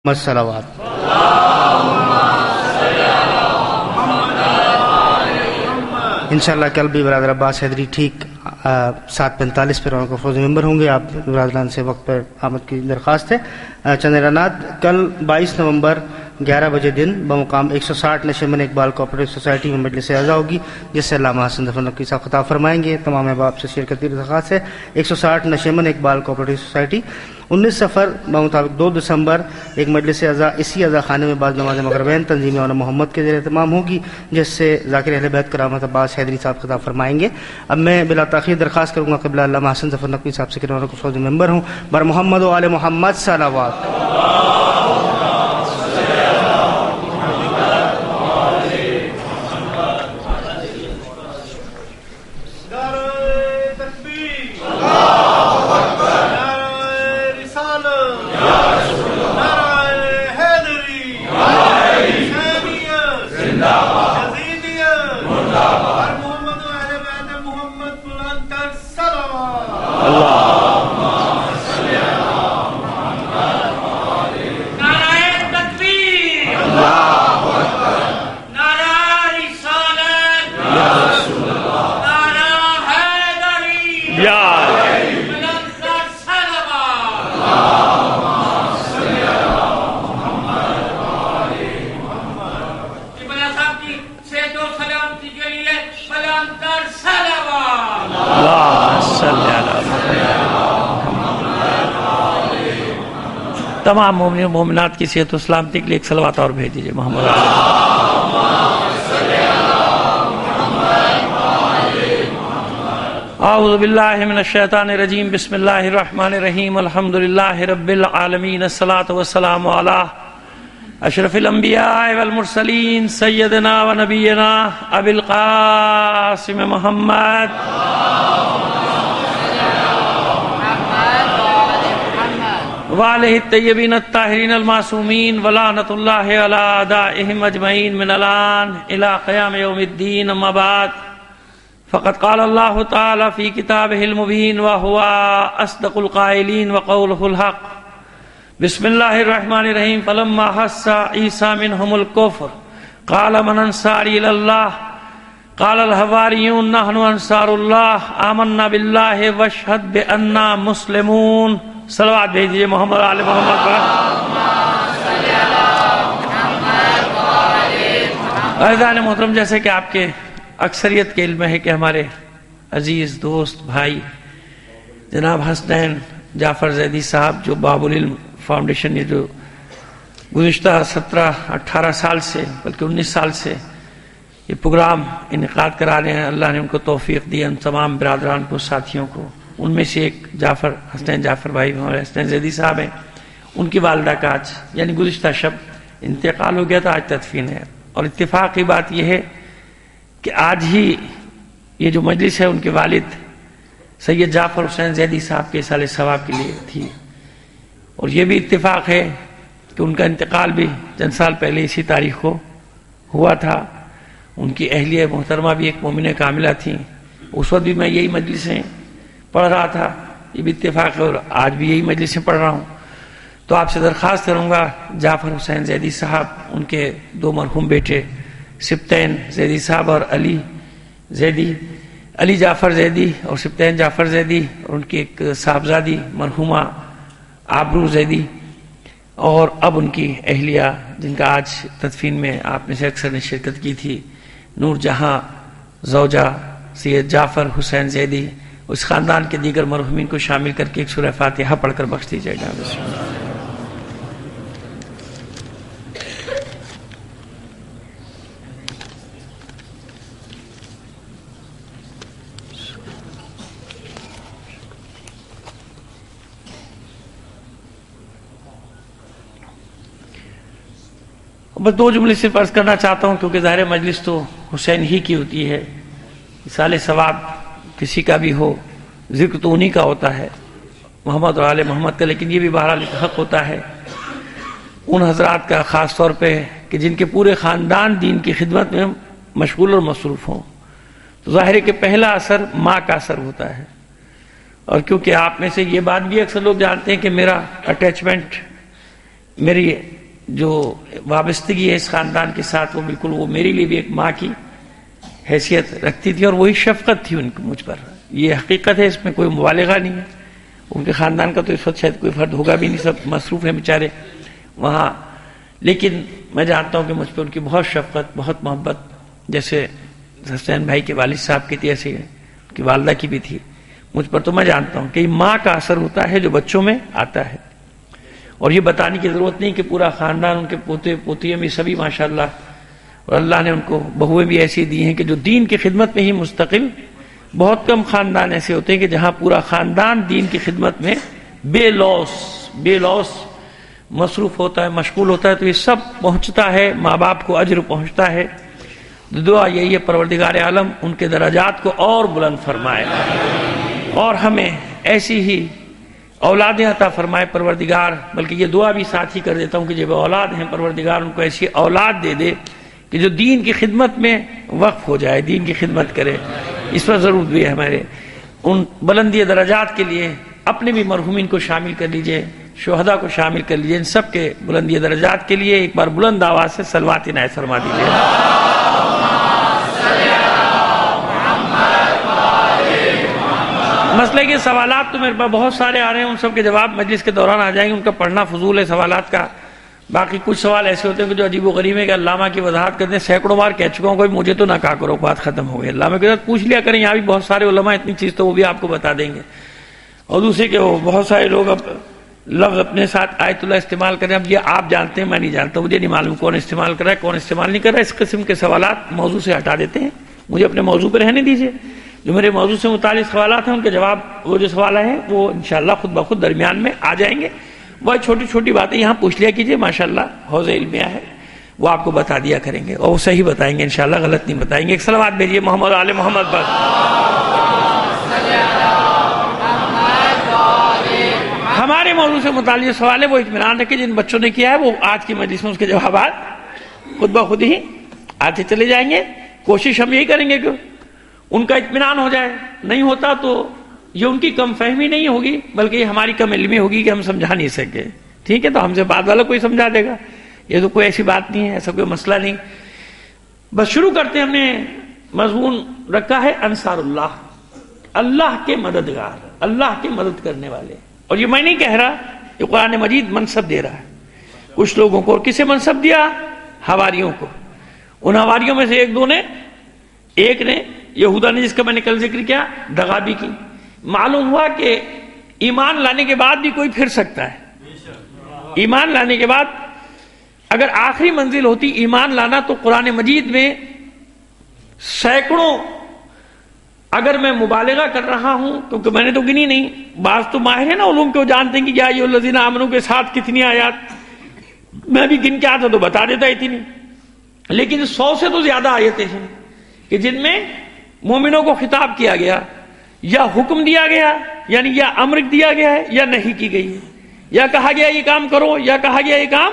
صلوات۔ انشاءاللہ کل بھی برادر عباس حیدری ٹھیک 7:45 پر کو فوزی ممبر ہوں گے۔ آپ برادران سے وقت پر آمد کی درخواست ہے۔ چند اعلانات: کل 22 نومبر 11 بجے دن بمقام 160 نشیمن اقبال کوآپریٹو سوسائٹی میں مجلس اعزا ہوگی، جس سے علامہ حسن ظفر نقوی صاحب خطاب فرمائیں گے۔ تمام احباب سے شرکت کی درخواست ہے۔ 160 نشیمن اقبال کوآپریٹو سوسائٹی 19 سفر بمطابق 2 دسمبر ایک مجلس اعزا اسی اعزا خانے میں بعد نماز مغربین تنظیم مولانا محمد کے زیر اہتمام ہوگی، جس سے ذاکر اہل بیت کرامت عباس حیدری صاحب خطاب فرمائیں گے۔ اب میں بلا تاخیر درخواست کروں گا قبلہ علامہ حسن ظفر نقوی صاحب سے کہ کو فوزی ممبر ہوں۔ بر محمد و آل محمد صلوات۔ تمام مومنین و مومنات کی صحت و سلامتی کے لیے ایک صلوات اور بھیج دیجیے محمد اعوذ باللہ من الشیطان الرجیم بسم اللہ الرحمن الرحیم الحمدللہ رب العالمین الصلاة والسلام علی اشرف الانبیاء والمرسلین سیدنا و نبینا ابی القاسم محمد وآلہ الطیبین الطاہرین المعصومین ولعنۃ اللہ علی اعدائہم اجمعین من الآن الی قیام یوم الدین، اما بعد فقد قال اللہ تعالی فی کتابہ المبین وہو اصدق القائلین وقولہ الحق۔ بسم اللہ الرحمن الرحیم فلما حس عیسیٰ منہم الکفر قال من انصاری الی اللہ قال الحواریون نحن انصار اللہ آمنا باللہ واشہد بأننا مسلمون۔ صلوات بھیجیے محمد علی محمد پر۔ عزیزان محترم، جیسے کہ آپ کے اکثریت کے علم ہے کہ ہمارے عزیز دوست بھائی جناب حسنین جعفر زیدی صاحب، جو باب العلم فاؤنڈیشن، یہ جو گزشتہ 17-18 سال سے بلکہ 19 سال سے یہ پروگرام انعقاد کرا رہے ہیں، اللہ نے ان کو توفیق دی، ان تمام برادران کو، ساتھیوں کو۔ ان میں سے ایک حسنین جعفر بھائی ہمارے حسنین زیدی صاحب ہیں، ان کی والدہ کا آج یعنی گزشتہ شب انتقال ہو گیا تھا، آج تدفین ہے۔ اور اتفاق کی بات یہ ہے کہ آج ہی یہ جو مجلس ہے ان کے والد سید جعفر حسین زیدی صاحب کے اصالہ ثواب کے لیے تھی، اور یہ بھی اتفاق ہے کہ ان کا انتقال بھی چند سال پہلے اسی تاریخ کو ہوا تھا۔ ان کی اہلیہ محترمہ بھی ایک مومنہ کاملہ تھیں، اس وقت بھی میں یہی مجلسیں پڑھ رہا تھا، یہ بھی اتفاق ہے، اور آج بھی یہی مجلسیں پڑھ رہا ہوں۔ تو آپ سے درخواست کروں گا جعفر حسین زیدی صاحب، ان کے 2 مرحوم بیٹے سبطین زیدی صاحب اور علی جعفر زیدی اور سبطین جعفر زیدی، اور ان کی ایک صاحبزادی مرحومہ آبرو زیدی، اور اب ان کی اہلیہ جن کا آج تدفین میں آپ میں سے اکثر نے شرکت کی تھی، نور جہاں زوجہ سید جعفر حسین زیدی، اس خاندان کے دیگر مرحومین کو شامل کر کے ایک سورہ فاتحہ پڑھ کر بخش دیجیے گا۔ بسم اللہ۔ بس 2 جملے صرف عرض کرنا چاہتا ہوں، کیونکہ ظاہر مجلس تو حسین ہی کی ہوتی ہے، اصالہ ثواب کسی کا بھی ہو، ذکر تو انہی کا ہوتا ہے، محمد اور آل محمد کا، لیکن یہ بھی بہرحال ایک حق ہوتا ہے ان حضرات کا، خاص طور پہ کہ جن کے پورے خاندان دین کی خدمت میں مشغول اور مصروف ہوں۔ تو ظاہر ہے کہ پہلا اثر ماں کا اثر ہوتا ہے، اور کیونکہ آپ میں سے یہ بات بھی اکثر لوگ جانتے ہیں کہ میرا اٹیچمنٹ میری جو وابستگی ہے اس خاندان کے ساتھ وہ بالکل وہ میرے لیے بھی ایک ماں کی حیثیت رکھتی تھی، اور وہی شفقت تھی ان کی مجھ پر. یہ حقیقت ہے، اس میں کوئی مبالغہ نہیں ہے. ان کے خاندان کا تو اس وقت شاید کوئی فرد ہوگا بھی نہیں، سب مصروف ہیں بیچارے وہاں، لیکن میں جانتا ہوں کہ مجھ پہ ان کی بہت شفقت، بہت محبت، جیسے حسین بھائی کے والد صاحب کی تھی ایسے ان کی والدہ کی بھی تھی مجھ پر. تو میں جانتا ہوں کہ ماں کا اثر ہوتا ہے جو بچوں میں آتا ہے، اور یہ بتانے کی ضرورت نہیں کہ پورا خاندان، ان کے پوتے پوتیاں بھی سبھی ماشاءاللہ، اور اللہ نے ان کو بہویں بھی ایسی دی ہیں کہ جو دین کی خدمت میں ہی مستقل. بہت کم خاندان ایسے ہوتے ہیں کہ جہاں پورا خاندان دین کی خدمت میں بے لوس مصروف ہوتا ہے، مشغول ہوتا ہے. تو یہ سب پہنچتا ہے، ماں باپ کو اجر پہنچتا ہے. دعا یہی ہے پروردگار عالم ان کے درجات کو اور بلند فرمائے، اور ہمیں ایسی ہی اولادیں عطا فرمائے پروردگار. بلکہ یہ دعا بھی ساتھ ہی کر دیتا ہوں کہ جب اولاد ہیں پروردگار ان کو ایسی اولاد دے دے کہ جو دین کی خدمت میں وقف ہو جائے، دین کی خدمت کرے. اس پر ضرور بھی ہے ہمارے ان بلندی درجات کے لیے اپنے بھی مرحومین کو شامل کر لیجئے، شہداء کو شامل کر لیجئے. ان سب کے بلندی درجات کے لیے ایک بار بلند آواز سے صلوات عنایت فرما دیجئے. مسئلے کے سوالات تو میرے پاس بہت سارے آ رہے ہیں، ان سب کے جواب مجلس کے دوران آ جائیں گے. ان کا پڑھنا فضول ہے سوالات کا. باقی کچھ سوال ایسے ہوتے ہیں کہ جو عجیب و غریب ہے کہ علامہ کی وضاحت کرتے ہیں. سینکڑوں بار کہہ چکا ہوں کوئی مجھے تو نہ کہا کرو، بات ختم ہو گئی. علامہ کے ساتھ پوچھ لیا کریں، یہاں بھی بہت سارے علماء اتنی چیز تو وہ بھی آپ کو بتا دیں گے. اور دوسرے کہ وہ بہت سارے لوگ اب لفظ اپنے ساتھ آیت اللہ استعمال کریں. اب یہ آپ جانتے ہیں، میں نہیں جانتا، مجھے نہیں معلوم کون استعمال کر رہا ہے کون استعمال نہیں کر رہا ہے. اس قسم کے سوالات موضوع سے ہٹا دیتے ہیں. مجھے اپنے موضوع پہ رہنے دیجیے. جو میرے موضوع سے متعلق سوالات ہیں ان کے جواب، وہ جو سوال ہیں وہ انشاءاللہ خود بخود درمیان میں آ جائیں گے. وہ چھوٹی چھوٹی باتیں یہاں پوچھ لیا کیجیے، ماشاءاللہ حوض علمیہ ہے، وہ آپ کو بتا دیا کریں گے، اور وہ صحیح بتائیں گے انشاءاللہ، غلط نہیں بتائیں گے. ایک صلوات بھیجیے محمد آل محمد پر. ہمارے موضوع سے متعلق سوال ہے وہ اطمینان رکھے، جن بچوں نے کیا ہے وہ آج کی مجلس میں اس کے جوابات خود بخود ہی آتے چلے جائیں گے. کوشش ہم یہی کریں گے کہ ان کا اطمینان ہو جائے. نہیں ہوتا تو یہ ان کی کم فہمی نہیں ہوگی، بلکہ یہ ہماری کم علمی ہوگی کہ ہم سمجھا نہیں سکے. ٹھیک ہے، تو ہم سے بعد والا کوئی سمجھا دے گا. یہ تو کوئی ایسی بات نہیں ہے، ایسا کوئی مسئلہ نہیں. بس شروع کرتے ہیں. ہم نے مضمون رکھا ہے انصار اللہ، اللہ کے مددگار، اللہ کی مدد کرنے والے. اور یہ میں نہیں کہہ رہا، یہ قرآن مجید منصب دے رہا ہے کچھ لوگوں کو. اور کسے منصب دیا؟ حواریوں کو. ان حواریوں میں سے ایک نے یہودا نے، جس کا میں نے کل ذکر کیا، دغا بھی کی. معلوم ہوا کہ ایمان لانے کے بعد بھی کوئی پھر سکتا ہے. ایمان لانے کے بعد اگر آخری منزل ہوتی ایمان لانا، تو قرآن مجید میں سینکڑوں، اگر میں مبالغہ کر رہا ہوں کیونکہ میں نے تو گنی نہیں، بعض تو ماہر ہیں نا علوم کے، وہ جانتے ہیں کہ یا ایھا الذین آمنوا کے ساتھ کتنی آیات، میں بھی گن کے آتا تو بتا دیتا اتنی. لیکن 100 سے تو زیادہ آیتیں ہیں کہ جن میں مومنوں کو خطاب کیا گیا، یا حکم دیا گیا، یعنی یا امر دیا گیا ہے یا نہیں کی گئی ہے، یا کہا گیا یہ کام کرو یا کہا گیا یہ کام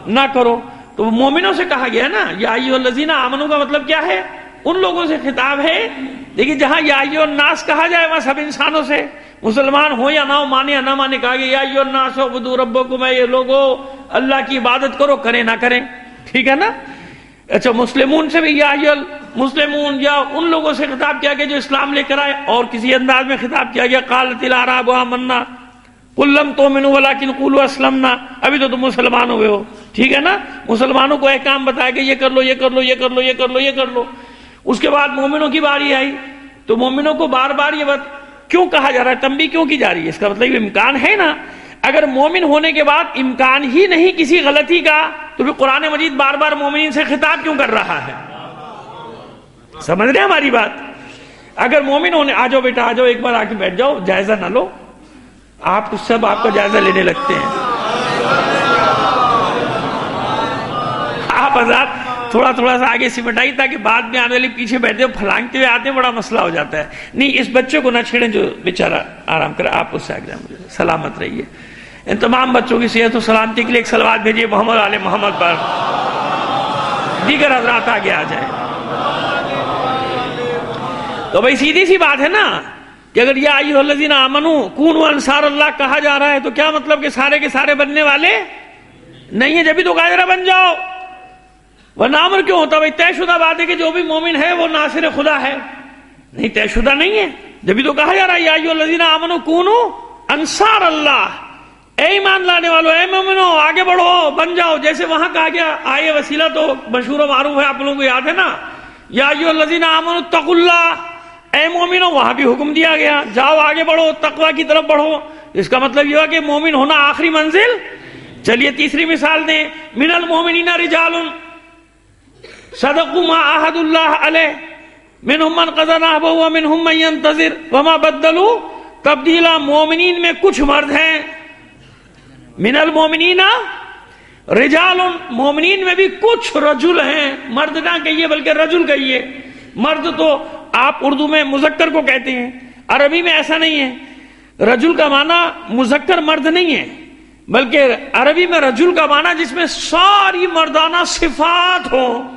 نہ کرو. تو مومنوں سے کہا گیا نا، یا ایھا الذین آمنوا کا مطلب کیا ہے؟ ان لوگوں سے خطاب ہے. لیکن جہاں یا ایھا الناس کہا جائے وہاں سب انسانوں سے، مسلمان ہو یا نہ ہو، مانے یا نہ مانے، کہا گیا یا ایھا الناس اعبدوا ربکم، یہ لوگوں اللہ کی عبادت کرو، کریں نہ کریں. ٹھیک ہے نا؟ اچھا، مسلمون سے بھی یا ایھا المسلمون، یا ان لوگوں سے خطاب کیا گیا جو اسلام لے کر آئے. اور کسی انداز میں خطاب کیا گیا قالت الاعراب آمنا قل لم تؤمنوا ولکن قولوا اسلمنا، ابھی تو تم مسلمان ہوئے ہو. ٹھیک ہے نا؟ مسلمانوں کو احکام بتایا کہ یہ کر لو، یہ کر لو، یہ کر لو، یہ کر لو، یہ کر لو. اس کے بعد مومنوں کی باری آئی تو مومنوں کو بار بار یہ بات کیوں کہا جا رہا ہے، تنبیہ کیوں کی جا رہی ہے؟ اس کا مطلب امکان ہے نا. اگر مومن ہونے کے بعد امکان ہی نہیں کسی غلطی کا، تو پھر قرآن مجید بار بار مومنین سے خطاب کیوں کر رہا ہے؟ سمجھ رہے ہیں ہماری بات؟ اگر مومن ہونے، آ جاؤ بیٹا، آ جاؤ، ایک بار آ کے بیٹھ جاؤ، جائزہ نہ لو. آپ کچھ سب آپ کا جائزہ لینے لگتے ہیں. آپ حضرات تھوڑا تھوڑا سا آگے سمٹائی تاکہ بعد میں آنے والے پیچھے بیٹھتے ہو پھلانگتے ہوئے آتے ہیں، بڑا مسئلہ ہو جاتا ہے. نہیں، اس بچے کو نہ چھیڑیں جو بیچارہ آرام کرے. آپ اس سے آگے جائیں، سلامت رہیے. ان تمام بچوں کی صحت و سلامتی کے لیے ایک صلوات بھیجیے محمد آل محمد پر. دیگر حضرات آگے آ جائیں. تو بھائی سیدھی سی بات ہے نا کہ اگر یا ایھا الذین آمنوا کونوا انصار اللہ کہا جا رہا ہے تو کیا مطلب کہ سارے کے سارے بننے والے نہیں ہے جبھی تو کہا بن جاؤ، ورنہ امر کیوں ہوتا؟ بھائی طے شدہ بات ہے کہ جو بھی مومن ہے وہ ناصر خدا ہے، نہیں طے شدہ نہیں ہے، جبھی تو کہا جا رہا ہے یا ایھا الذین آمنوا کونوا انصار اللہ، اے ایمان لانے والو، اے مومنو آگے بڑھو، بن جاؤ، جیسے وہاں کہا گیا آئے وسیلہ تو مشہور و معروف ہے، آپ لوگوں کو یاد ہے نا، یا ایھا الذین آمنوا اتقوا اللہ، اے مومنو، وہاں بھی حکم دیا گیا جاؤ آگے بڑھو، تقوی کی طرف بڑھو۔ اس کا مطلب یہ ہوا کہ مومن ہونا آخری منزل۔ چلیے تیسری مثال دیں، من المومنین رجال صدقوا ما عاهدوا اللہ علیہ منہم من قضى نحبہ ومنہم من ينتظر وما بدلوا تبدیلا۔ مومنین میں کچھ مرد ہیں، من المومنین رجال، مومنین میں بھی کچھ رجل ہیں، مرد نہ کہیے بلکہ رجل کہیے، مرد تو آپ اردو میں مذکر کو کہتے ہیں، عربی میں ایسا نہیں ہے، رجل کا معنی مذکر مرد نہیں ہے، بلکہ عربی میں رجل کا معنی جس میں ساری مردانہ صفات ہوں۔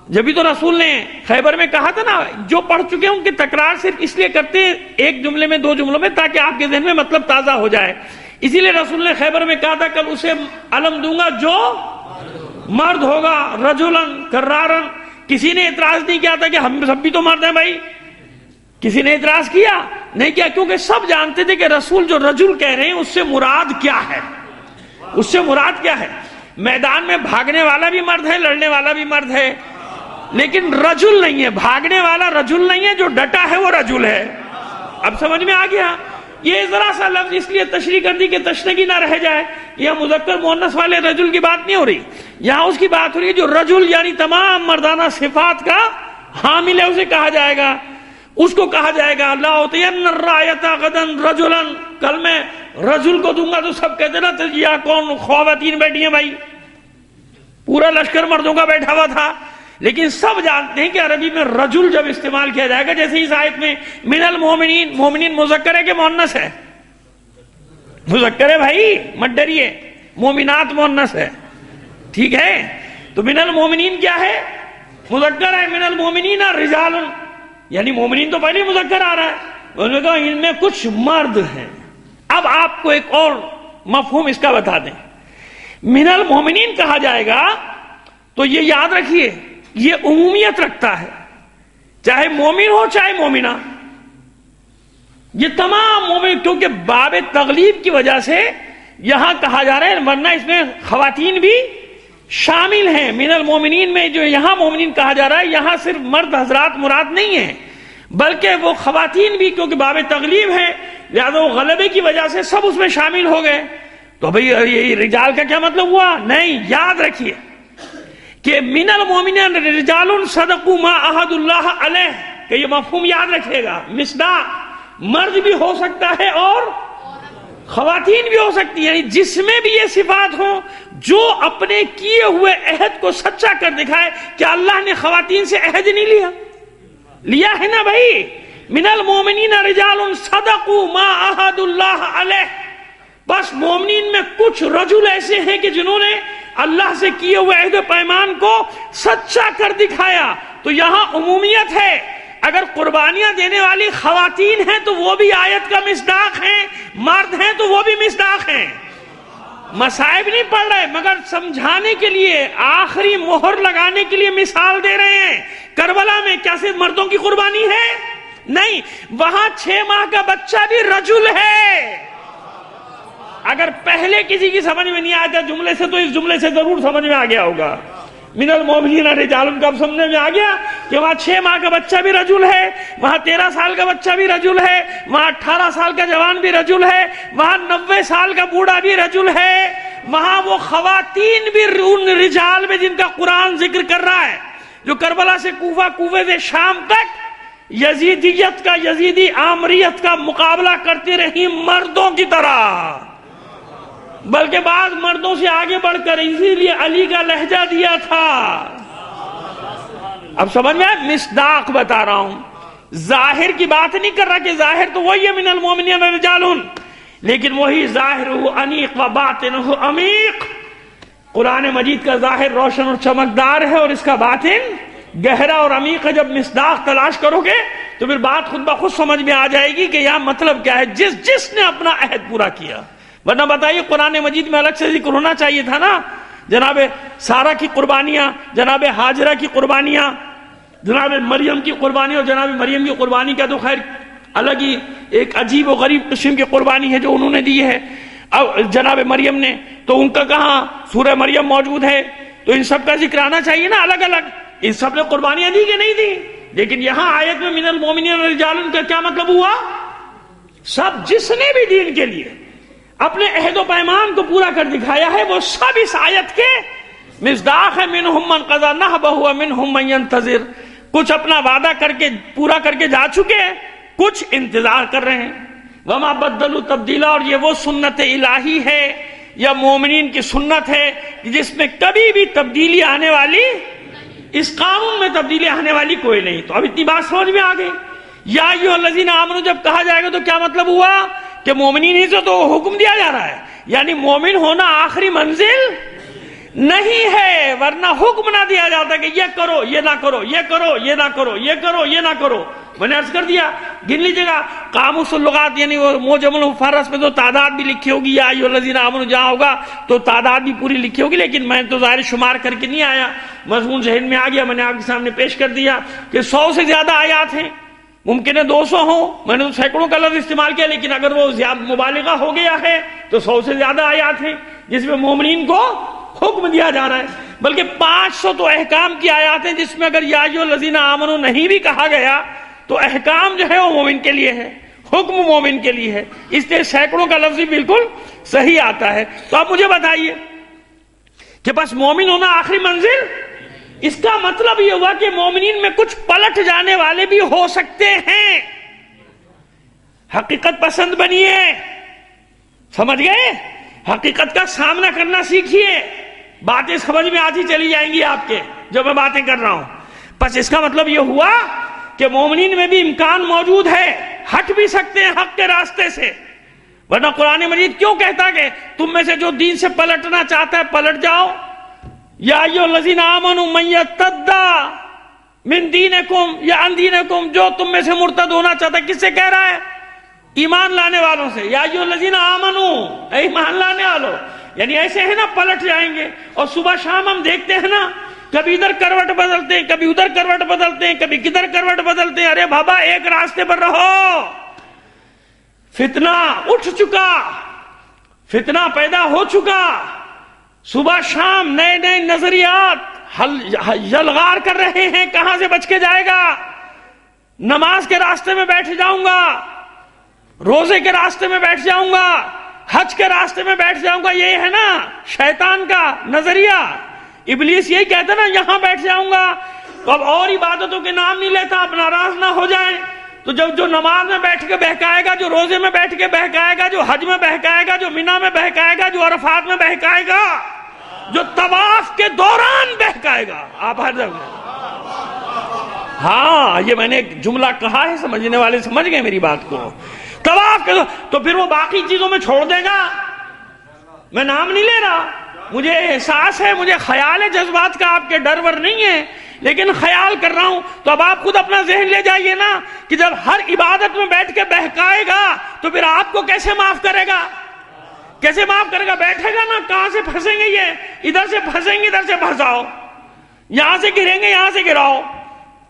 جبھی تو رسول نے خیبر میں کہا تھا نا، جو پڑھ چکے ہیں ان کی تکرار صرف اس لیے کرتے ہیں ایک جملے میں دو جملوں میں تاکہ آپ کے ذہن میں مطلب تازہ ہو جائے، اسی لیے رسول نے خیبر میں کہا تھا کل اسے علم دوں گا جو مرد ہوگا، رجلن کرارن۔ کسی نے اعتراض نہیں کیا تھا کہ ہم سب بھی تو مرد ہیں بھائی، کسی نے اعتراض کیا نہیں کیا، کیونکہ سب جانتے تھے کہ رسول جو رجل کہہ رہے ہیں اس سے مراد کیا ہے، اس سے مراد کیا ہے۔ میدان میں بھاگنے والا بھی مرد ہے، لڑنے والا بھی مرد ہے، لیکن رجل نہیں ہے، بھاگنے والا رجل نہیں ہے، جو ڈٹا ہے وہ رجل ہے۔ اب سمجھ میں آ گیا؟ یہ ذرا سا لفظ اس لیے تشریح کر دی کہ تشنگی نہ رہ جائے، یہ مذکر مؤنث والے رجل کی بات نہیں ہو رہی، یہاں اس کی بات ہو رہی ہے جو رجل یعنی تمام مردانہ صفات کا حامل ہے، اسے کہا جائے گا، اس کو کہا جائے گا لا اعطین الرایۃ غدا رجلا، کل میں رجل کو دوں گا تو سب کہتے نا تجیا کون خواتین بیٹھی ہیں بھائی، پورا لشکر مردوں کا بیٹھا ہوا تھا، لیکن سب جانتے ہیں کہ عربی میں رجل جب استعمال کیا جائے گا، جیسے اس آیت میں من المومنین، مومنین مذکر ہے کہ مؤنث ہے؟ مذکر ہے بھائی، مت ڈریے، مومنات مؤنث ہے، ٹھیک ہے؟ تو من المومنین کیا ہے؟ مذکر ہے، من المومنین رجال، یعنی مومنین تو پہلے مذکر آ رہا ہے، انہوں نے کہا ان میں کچھ مرد ہیں۔ اب آپ کو ایک اور مفہوم اس کا بتا دیں، من المومنین کہا جائے گا تو یہ یاد رکھیے یہ عمومیت رکھتا ہے، چاہے مومن ہو چاہے مومنہ، یہ تمام مومن، کیونکہ باب تغلیب کی وجہ سے یہاں کہا جا رہا ہے، ورنہ اس میں خواتین بھی شامل ہیں۔ من المومنین میں جو یہاں مومنین کہا جا رہا ہے، یہاں صرف مرد حضرات مراد نہیں ہیں، بلکہ وہ خواتین بھی، کیونکہ باب تغلیب ہے لہذا وہ غلبے کی وجہ سے سب اس میں شامل ہو گئے۔ تو بھئی یہ رجال کا کیا مطلب ہوا؟ نہیں، یاد رکھیے کہ من المومنین رجال صدقوا ما عاهدوا اللہ علیہ، کہ یہ مفہوم یاد رکھے گا، مصداق مرد بھی ہو سکتا ہے اور خواتین بھی ہو سکتی ہیں، یعنی جس میں بھی یہ صفات ہوں، جو اپنے کیے ہوئے عہد کو سچا کر دکھائے۔ کیا اللہ نے خواتین سے عہد نہیں لیا؟ لیا ہے نا بھائی، من المومنین رجال صدقوا ما عاهدوا اللہ علیہ، بس مومنین میں کچھ رجل ایسے ہیں کہ جنہوں نے اللہ سے کیے ہوئے عہد و پیمان کو سچا کر دکھایا۔ تو یہاں عمومیت ہے، اگر قربانیاں دینے والی خواتین ہیں تو وہ بھی آیت کا مصداق ہیں، مرد ہیں تو وہ بھی مصداق ہیں۔ مصائب نہیں پڑھ رہے مگر سمجھانے کے لیے، آخری مہر لگانے کے لیے مثال دے رہے ہیں۔ کربلا میں کیا صرف مردوں کی قربانی ہے؟ نہیں، وہاں 6 ماہ کا بچہ بھی رجل ہے۔ اگر پہلے کسی کی سمجھ میں نہیں آیا تھا جملے سے تو اس جملے سے ضرور سمجھ میں آ گیا ہوگا۔ من المومنین رجال، کا اب سمجھ میں آ گیا کہ وہاں 6 ماہ کا بچہ بھی رجل ہے، وہاں 13 سال کا بچہ بھی رجل ہے، وہاں 18 سال کا جوان بھی رجل ہے، وہاں 90 سال کا بوڑھا بھی رجل ہے، وہاں وہ خواتین بھی ان رجال میں جن کا قرآن ذکر کر رہا ہے، جو کربلا سے کوفہ، کوفے سے شام تک یزیدیت کا، یزیدی آمریت کا مقابلہ کرتی رہی مردوں کی طرح، بلکہ بعض مردوں سے آگے بڑھ کر، اسی لیے علی کا لہجہ دیا تھا۔ اب سمجھ میں مصداق بتا رہا ہوں، ظاہر کی بات نہیں کر رہا کہ ظاہر تو وہی ہے من المومنین رجال، لیکن وہی ظاہر انیق و باطن عمیق۔ قرآن مجید کا ظاہر روشن اور چمکدار ہے اور اس کا باطن گہرا اور عمیق ہے۔ جب مصداق تلاش کرو گے تو پھر بات خود بخود سمجھ میں آ جائے گی کہ یہاں مطلب کیا ہے۔ جس نے اپنا عہد پورا کیا، ورنہ بتائیے قرآن مجید میں الگ سے ذکر ہونا چاہیے تھا نا، جناب سارہ کی قربانیاں، جناب ہاجرہ کی قربانیاں، جناب مریم کی قربانی، اور جناب مریم کی قربانی کا تو خیر الگ ہی ایک عجیب و غریب قسم کی قربانی ہے جو انہوں نے دی ہے جناب مریم نے، تو ان کا کہاں سورہ مریم موجود ہے، تو ان سب کا ذکر آنا چاہیے نا الگ الگ. ان سب نے قربانیاں دی کہ نہیں دی؟ لیکن یہاں آیت میں من المومنین رجال کا کیا مطلب ہوا؟ سب جس نے بھی دین کے لیے اپنے عہد و پیمان کو پورا کر دکھایا ہے وہ سب اس آیت کے مصداق ہے. منہم من قضی نحبہ ومنہم من ینتظر، کچھ اپنا وعدہ کر کے پورا کر کے جا چکے ہیں، کچھ انتظار کر رہے ہیں. وما بدلوا تبدیلا، اور یہ وہ سنت الہی ہے یا مومنین کی سنت ہے جس میں کبھی بھی تبدیلی آنے والی، اس قانون میں تبدیلی آنے والی کوئی نہیں. تو اب اتنی بات سمجھ میں آ گئی. یا ایھا الذین آمنوا جب کہا جائے گا تو کیا مطلب ہوا کہ مومنین ہی سے تو حکم دیا جا رہا ہے، یعنی مومن ہونا آخری منزل نہیں ہے، ورنہ حکم نہ دیا جاتا کہ یہ کرو یہ نہ کرو، یہ کرو یہ نہ کرو، یہ کرو یہ نہ کرو. میں نے عرض کر دیا، گن لیجیے گا قاموس اللغات یعنی وہ معجم المفرس میں تو تعداد بھی لکھی ہوگی، یا ایھا الذین آمنوا جہاں ہوگا تو تعداد بھی پوری لکھی ہوگی، لیکن میں تو ظاہر شمار کر کے نہیں آیا، مضمون ذہن میں آ گیا، میں نے آپ کے سامنے پیش کر دیا کہ 100 سے زیادہ آیات ہیں، ممکن ہے 200 ہوں، میں نے تو سینکڑوں کا لفظ استعمال کیا، لیکن اگر وہ مبالغہ ہو گیا ہے تو 100 سے زیادہ آیات ہیں جس میں مومنین کو حکم دیا جا رہا ہے. بلکہ 500 تو احکام کی آیات ہیں جس میں اگر یا ایھا الذین آمنوا نہیں بھی کہا گیا تو احکام جو ہے وہ مومن کے لیے ہے، حکم مومن کے لیے ہے، اس لیے سینکڑوں کا لفظ بالکل صحیح آتا ہے. تو آپ مجھے بتائیے کہ بس مومن ہونا آخری منزل، اس کا مطلب یہ ہوا کہ مومنین میں کچھ پلٹ جانے والے بھی ہو سکتے ہیں. حقیقت پسند بنیے، سمجھ گئے؟ حقیقت کا سامنا کرنا سیکھیے، باتیں سمجھ میں آتی چلی جائیں گی آپ کے جو میں باتیں کر رہا ہوں. بس اس کا مطلب یہ ہوا کہ مومنین میں بھی امکان موجود ہے، ہٹ بھی سکتے ہیں حق کے راستے سے. ورنہ قرآن مجید کیوں کہتا کہ تم میں سے جو دین سے پلٹنا چاہتا ہے پلٹ جاؤ؟ یا ایھا الذین آمنوا من یرتد من دینکم یا عن دینکم، جو تم میں سے مرتد ہونا چاہتا ہے، کس سے کہہ رہا ہے؟ ایمان لانے والوں سے. یا ایھا الذین آمنوا، اے ایمان لانے والوں، یعنی ایسے ہے نا پلٹ جائیں گے. اور صبح شام ہم دیکھتے ہیں نا، کبھی ادھر کروٹ بدلتے ہیں، کبھی ادھر کروٹ بدلتے ہیں، کبھی کدھر کروٹ بدلتے ہیں. ارے بابا ایک راستے پر رہو، فتنہ اٹھ چکا، فتنہ پیدا ہو چکا، صبح شام نئے نئے نظریات یلغار کر رہے ہیں، کہاں سے بچ کے جائے گا؟ نماز کے راستے میں بیٹھ جاؤں گا، روزے کے راستے میں بیٹھ جاؤں گا، حج کے راستے میں بیٹھ جاؤں گا. یہ ہے نا شیطان کا نظریہ. ابلیس یہی کہتا نا یہاں بیٹھ جاؤں گا، تو اب اور عبادتوں کے نام نہیں لیتا، اب ناراض نہ ہو جائیں. تو جب جو نماز میں بیٹھ کے بہکائے گا، جو روزے میں بیٹھ کے بہکائے گا، جو حج میں بہکائے گا، جو مینا میں بہکائے گا، جو عرفات میں بہکائے گا، جو طواف کے دوران بہکائے گا، آپ ہر جگہ. ہاں یہ میں نے ایک جملہ کہا ہے، سمجھنے والے سمجھ گئے میری بات کو. طواف کے تو پھر وہ باقی چیزوں میں چھوڑ دے گا. میں نام نہیں لے رہا، مجھے احساس ہے، مجھے خیال ہے، جذبات کا آپ کے ڈر ور نہیں ہے، لیکن خیال کر رہا ہوں. تو اب آپ خود اپنا ذہن لے جائیے نا کہ جب ہر عبادت میں بیٹھ کے بہکائے گا تو پھر آپ کو کیسے معاف کرے گا؟ کیسے معاف کرے گا؟ بیٹھے گا نا، کہاں سے پھنسیں گے؟ یہ ادھر سے پھنسیں گے، ادھر سے پھنساؤ، یہاں سے گریں گے، یہاں سے گراؤ،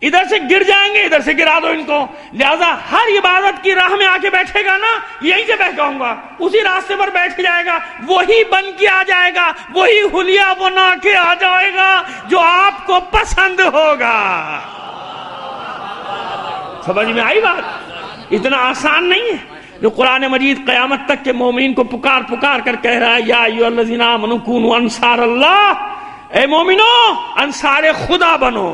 ادھر سے گر جائیں گے، ادھر سے گرا دو ان کو. لہذا ہر عبادت کی راہ میں آ کے بیٹھے گا نا، یہیں سے بہکاؤں گا، اسی راستے پر بیٹھ جائے گا، وہی بن کے آ جائے گا، وہی حلیہ بنا کے آ جائے گا جو آپ کو پسند ہوگا. سمجھ میں آئی بات؟ اتنا آسان نہیں ہے جو قرآن مجید قیامت تک کے مومنین کو پکار پکار کر کہہ رہا ہے یا ایھا الذین آمنوا کونوا انصار اللہ، اے مومنو انصار خدا بنو،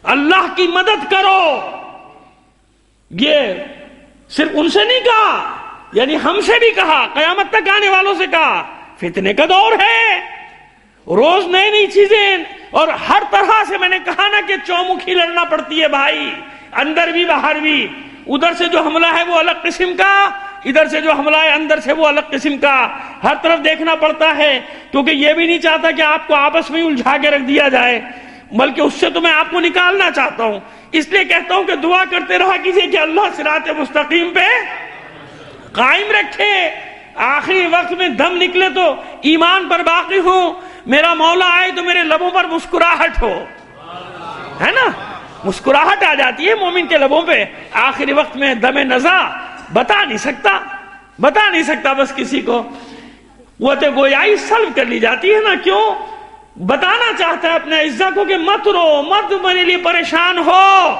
اللہ کی مدد کرو. یہ صرف ان سے نہیں کہا، یعنی ہم سے بھی کہا، قیامت تک آنے والوں سے کہا. فتنے کا دور ہے، روز نئی نئی چیزیں، اور ہر طرح سے میں نے کہا نا کہ چومکھی لڑنا پڑتی ہے بھائی، اندر بھی باہر بھی. ادھر سے جو حملہ ہے وہ الگ قسم کا، ادھر سے جو حملہ ہے اندر سے وہ الگ قسم کا. ہر طرف دیکھنا پڑتا ہے، کیونکہ یہ بھی نہیں چاہتا کہ آپ کو آپس میں الجھا کے رکھ دیا جائے، بلکہ اس سے تو میں آپ کو نکالنا چاہتا ہوں. اس لیے کہتا ہوں کہ دعا کرتے رہا کیجئے کہ اللہ صراط مستقیم پہ قائم رکھے. آخری وقت میں دم نکلے تو ایمان پر باقی ہوں، میرا مولا آئے تو میرے لبوں پر مسکراہٹ ہو، ہے نا؟ مسکراہٹ آ جاتی ہے مومن کے لبوں پہ آخری وقت میں دم نزا. بتا نہیں سکتا بس کسی کو قوت گویائی سلب کر لی جاتی ہے نا. کیوں؟ بتانا چاہتا ہے اپنے اعزا کو کہ مت رو، مت میرے لیے پریشان ہو،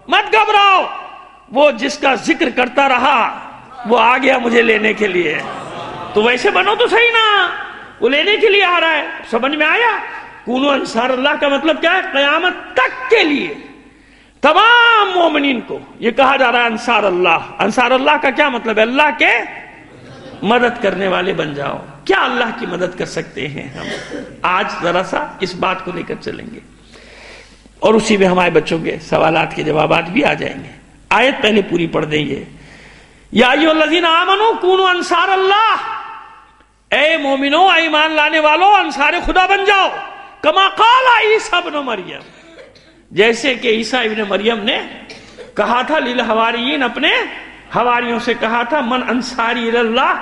مت گھبراؤ. وہ جس کا ذکر کرتا رہا وہ آ گیا مجھے لینے کے لیے. تو ویسے بنو تو صحیح نا، وہ لینے کے لیے آ رہا ہے. سمجھ میں آیا؟ کونو انصار اللہ کا مطلب کیا ہے؟ قیامت تک کے لیے تمام مومنین کو یہ کہا جا رہا ہے انصار اللہ. انصار اللہ کا کیا مطلب ہے؟ اللہ کے مدد کرنے والے بن جاؤ. کیا اللہ کی مدد کر سکتے ہیں ہم؟ آج ذرا سا اس بات کو لے کر چلیں گے اور اسی میں ہمارے بچوں کے سوالات کے جوابات بھی آ جائیں گے. آیت پہلے پوری پڑھ دیں گے. یا ایھا الذین آمنوا کونوا انصار اللہ، اے مومنو، اے ایمان لانے والو، انصار خدا بن جاؤ. کما قال عیسیٰ ابن مریم، جیسے کہ عیسیٰ ابن مریم نے کہا تھا للحواریین، اپنے حواریوں سے کہا تھا من انصاری اللہ.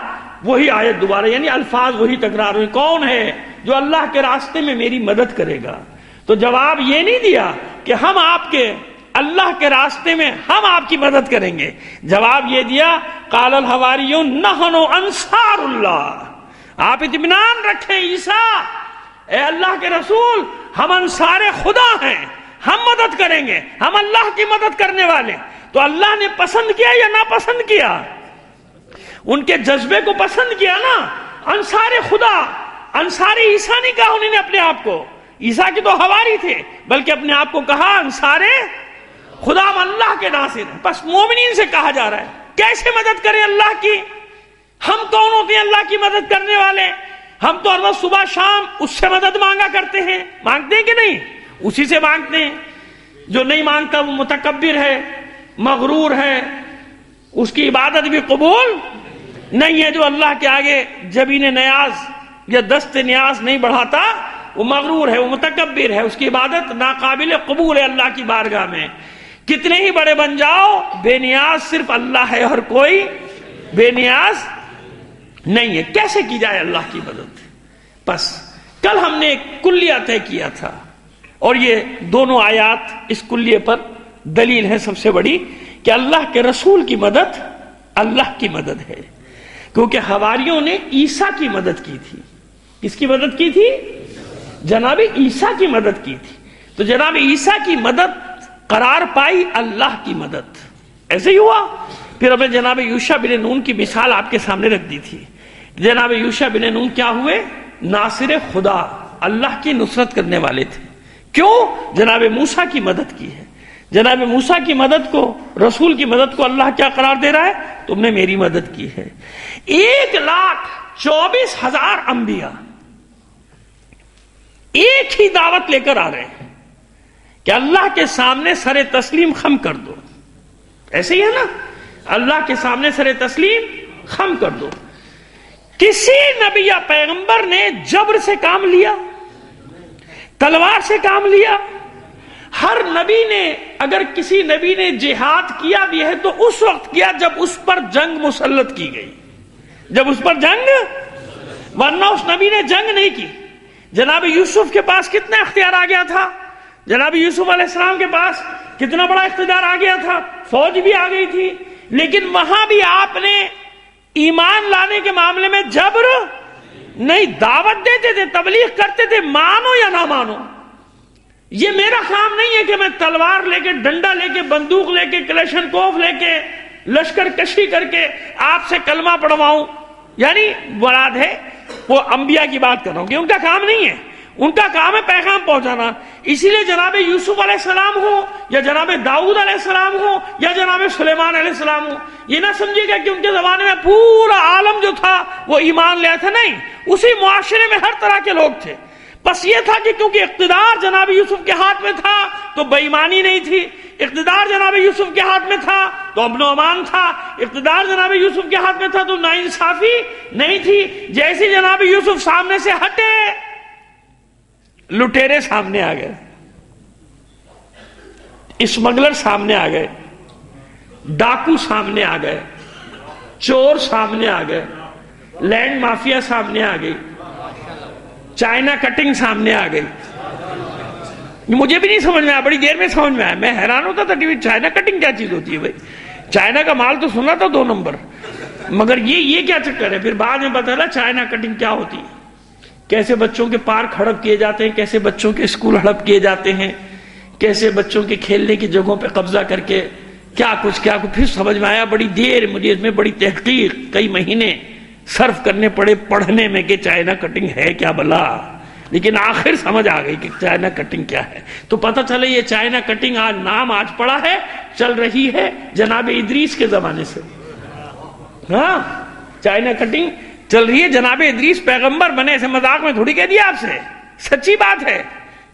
وہی آیت دوبارہ، یعنی الفاظ وہی تکرار ہوئے. کون ہے جو اللہ کے راستے میں میری مدد کرے گا؟ تو جواب یہ نہیں دیا کہ ہم آپ کے اللہ کے راستے میں ہم آپ کی مدد کریں گے. جواب یہ دیا قال الحواریون نحن انصار اللہ. آپ اطمینان رکھیں عیسیٰ، اے اللہ کے رسول، ہم انصار خدا ہیں، ہم مدد کریں گے، ہم اللہ کی مدد کرنے والے. تو اللہ نے پسند کیا یا ناپسند کیا؟ ان کے جذبے کو پسند کیا نا. انصار خدا، انصار عیسیٰ نہیں کہا انہوں نے اپنے آپ کو. عیسیٰ کے تو حواری تھے، بلکہ اپنے آپ کو کہا انصار خدا، ہم اللہ کے ناصر ہیں. بس مومنین سے کہا جا رہا ہے کیسے مدد کریں اللہ کی. ہم کون ہوتے ہیں اللہ کی مدد کرنے والے؟ ہم تو ہر وقت صبح شام اس سے مدد مانگا کرتے ہیں. مانگتے ہیں کہ نہیں؟ اسی سے مانگتے ہیں. جو نہیں مانگتا وہ متکبر ہے، مغرور ہے، اس کی عبادت بھی قبول نہیں ہے. جو اللہ کے آگے جبین نیاز یا دست نیاز نہیں بڑھاتا وہ مغرور ہے، وہ متکبر ہے، اس کی عبادت ناقابل قبول ہے اللہ کی بارگاہ میں. کتنے ہی بڑے بن جاؤ، بے نیاز صرف اللہ ہے اور کوئی بے نیاز نہیں ہے. کیسے کی جائے اللہ کی مدد؟ بس کل ہم نے ایک کلیہ طے کیا تھا، اور یہ دونوں آیات اس کلیے پر دلیل ہے سب سے بڑی، کہ اللہ کے رسول کی مدد اللہ کی مدد ہے. کیونکہ حواریوں نے عیسیٰ کی مدد کی تھی. کس کی مدد کی تھی؟ جناب عیسیٰ کی مدد کی تھی. تو جناب عیسیٰ کی مدد قرار پائی اللہ کی مدد. ایسے ہی ہوا. پھر ہم نے جناب یوشع بن نون کی مثال آپ کے سامنے رکھ دی تھی. جناب یوشع بن نون کیا ہوئے؟ ناصر خدا، اللہ کی نصرت کرنے والے تھے. کیوں؟ جناب موسیٰ کی مدد کی ہے. جناب موسیٰ کی مدد کو، رسول کی مدد کو اللہ کیا قرار دے رہا ہے؟ تم نے میری مدد کی ہے. 1,24,000 انبیاء ایک ہی دعوت لے کر آ رہے ہیں کہ اللہ کے سامنے سر تسلیم خم کر دو. ایسے ہی ہے نا؟ اللہ کے سامنے سر تسلیم خم کر دو. کسی نبی یا پیغمبر نے جبر سے کام لیا؟ تلوار سے کام لیا؟ ہر نبی نے، اگر کسی نبی نے جہاد کیا بھی ہے تو اس وقت کیا جب اس پر جنگ مسلط کی گئی، جب اس پر جنگ، ورنہ اس نبی نے جنگ نہیں کی. جناب یوسف کے پاس کتنا اختیار آ گیا تھا؟ جناب یوسف علیہ السلام کے پاس کتنا بڑا اقتدار آ گیا تھا؟ فوج بھی آ گئی تھی. لیکن وہاں بھی آپ نے ایمان لانے کے معاملے میں جبر نہیں، دعوت دیتے تھے، تبلیغ کرتے تھے، مانو یا نہ مانو. یہ میرا کام نہیں ہے کہ میں تلوار لے کے، ڈنڈا لے کے، بندوق لے کے، کلیشن کوف لے کے، لشکر کشی کر کے آپ سے کلمہ پڑھواؤں. یعنی مراد ہے وہ انبیاء کی بات کر رہا ہوں کہ ان کا کام نہیں ہے. ان کا کام ہے پیغام پہنچانا. اسی لیے جناب یوسف علیہ السلام ہو یا جناب داؤد علیہ السلام ہو یا جناب سلیمان علیہ السلام ہو، یہ نہ سمجھے گا کہ ان کے زمانے میں پورا عالم جو تھا وہ ایمان لیا تھا. نہیں، اسی معاشرے میں ہر طرح کے لوگ تھے. بس یہ تھا کہ کیونکہ اقتدار جناب یوسف کے ہاتھ میں تھا تو بے ایمانی نہیں تھی. اقتدار جناب یوسف کے ہاتھ میں تھا تو امن و امان تھا. اقتدار جناب یوسف کے ہاتھ میں تھا تو ناانصافی نہیں تھی. جیسے جناب یوسف سامنے سے ہٹے، لٹیرے سامنے آ گئے، اسمگلر سامنے آ گئے، ڈاکو سامنے آ گئے، چور سامنے آ گئے، لینڈ مافیا سامنے آ گئی, چائنا کٹنگ سامنے آ گئی. مجھے بھی نہیں سمجھ میں آیا, بڑی دیر میں سمجھ میں آیا. میں حیران ہوتا تھا ٹی وی, چائنا کٹنگ کیا چیز ہوتی ہے بھائی؟ چائنا کا مال تو سنا تھا 2 نمبر, مگر یہ کیا چکر ہے؟ پھر بعد میں پتہ چلا چائنا کٹنگ کیا ہوتی ہے, کیسے بچوں کے پارک ہڑپ کیے جاتے ہیں, کیسے بچوں کے اسکول ہڑپ کیے جاتے ہیں, کیسے بچوں کے کھیلنے کی جگہوں پہ قبضہ کر کے کیا کچھ. پھر سمجھ میں آیا, بڑی دیر مجھے اس میں بڑی تحقیق, کئی مہینے صرف کرنے پڑے پڑھنے میں کہ چائنا کٹنگ ہے کیا بلا, لیکن آخر سمجھ آ گئی کہ چائنا کٹنگ کیا ہے. تو پتہ چلے یہ چائنا کٹنگ آج پڑا ہے, چل رہی ہے جناب ادریس کے زمانے سے. ہاں, چائنا کٹنگ چل رہی ہے, جناب ادریس پیغمبر بنے, ایسے مذاق میں تھوڑی کہہ دیا آپ سے, سچی بات ہے.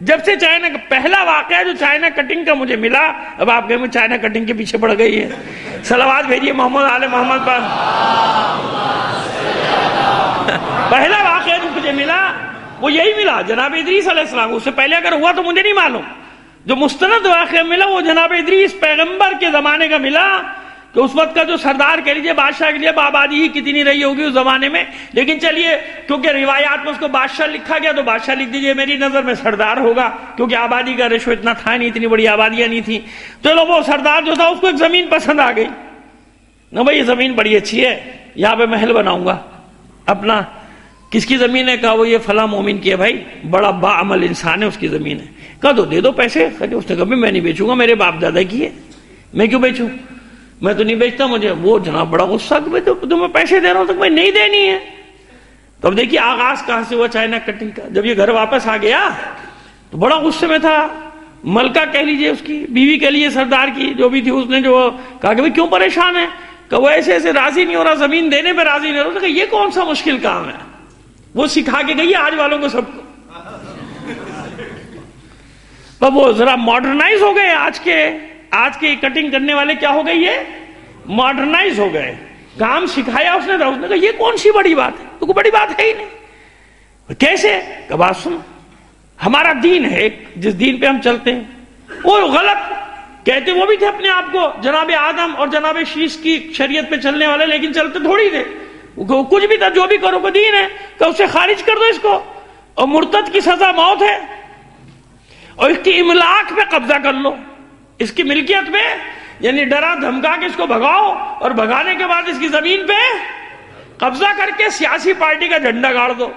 جب سے چائنا کا پہلا واقعہ جو چائنا کٹنگ کا مجھے ملا, اب آپ کہیں چائنا کٹنگ کے پیچھے پڑ گئی ہے. صلوات بھیجیے محمد آل محمد پر. پہلا واقعہ جو مجھے ملا وہ یہی ملا, جناب ادریس علیہ السلام. اس سے پہلے اگر ہوا تو مجھے نہیں معلوم. جو مستند واقعہ ملا وہ جناب ادریس پیغمبر کے زمانے کا ملا, کہ اس وقت کا جو سردار کہہ لیجیے بادشاہ کے لیے آبادی ہی کتنی رہی ہوگی اس زمانے میں. لیکن چلیے, کیونکہ روایات میں اس کو بادشاہ لکھا گیا تو بادشاہ لکھ دیجیے, میری نظر میں سردار ہوگا, کیونکہ آبادی کا ریشو اتنا تھا نہیں, اتنی بڑی آبادیاں نہیں تھیں. چلو وہ سردار جو تھا اس کو ایک زمین پسند آ گئی, نہ بھائی یہ زمین بڑی اچھی ہے, یہاں پہ محل بناؤں گا اپنا. کس کی زمین ہے؟ کہا وہ یہ فلاں مومن کی ہے بھائی, بڑا با عمل انسان ہے, اس کی زمین ہے. کہا تو دے دو پیسے. اس نے کہا میں نہیں بیچوں گا, میرے باپ دادا کی ہے, میں کیوں بیچوں, میں تو نہیں بیچتا. مجھے وہ جناب بڑا غصہ کہ تمہیں پیسے دے رہا ہوں تو میں نہیں دینی ہے. تو اب دیکھیے آغاز کہاں سے ہوا چائنا کٹنگ کا. جب یہ گھر واپس آ گیا تو بڑا غصے میں تھا. ملکہ کہہ لیجئے, اس کی بیوی کہہ لیجئے, سردار کی جو بھی تھی, اس نے جو کہا کہ بھائی کیوں پریشان ہے, کہ وہ ایسے ایسے راضی نہیں ہو رہا, زمین دینے پہ راضی نہیں ہو رہا. کہ یہ کون سا مشکل کام ہے, وہ سکھا کے گئی آج والوں کو سب کو. وہ ذرا ماڈرنائز ہو گئے, آج کے کٹنگ کرنے والے کیا ہو گئے, یہ ماڈرنائز ہو گئے. کام سکھایا اس نے کہا یہ کون سی بڑی بات ہے, تو کوئی بڑی بات ہے ہی نہیں. کیسے؟ کہ بات سنو, ہمارا دین ہے جس دین پہ ہم چلتے ہیں وہ غلط کہتے وہ بھی تھے اپنے آپ کو جناب آدم اور جناب شیش کی شریعت پہ چلنے والے, لیکن چلتے تھوڑی تھے. کچھ بھی تھا, جو بھی کرو کہ دین ہے, کہ اسے خارج کر دو اس کو, اور مرتد کی سزا موت ہے, اور اس کی املاک پہ قبضہ کر لو, اس کی ملکیت پہ, یعنی ڈرا دھمکا کے اس کو بھگاؤ, اور بھگانے کے بعد اس کی زمین پہ قبضہ کر کے سیاسی پارٹی کا جھنڈا گاڑ دو.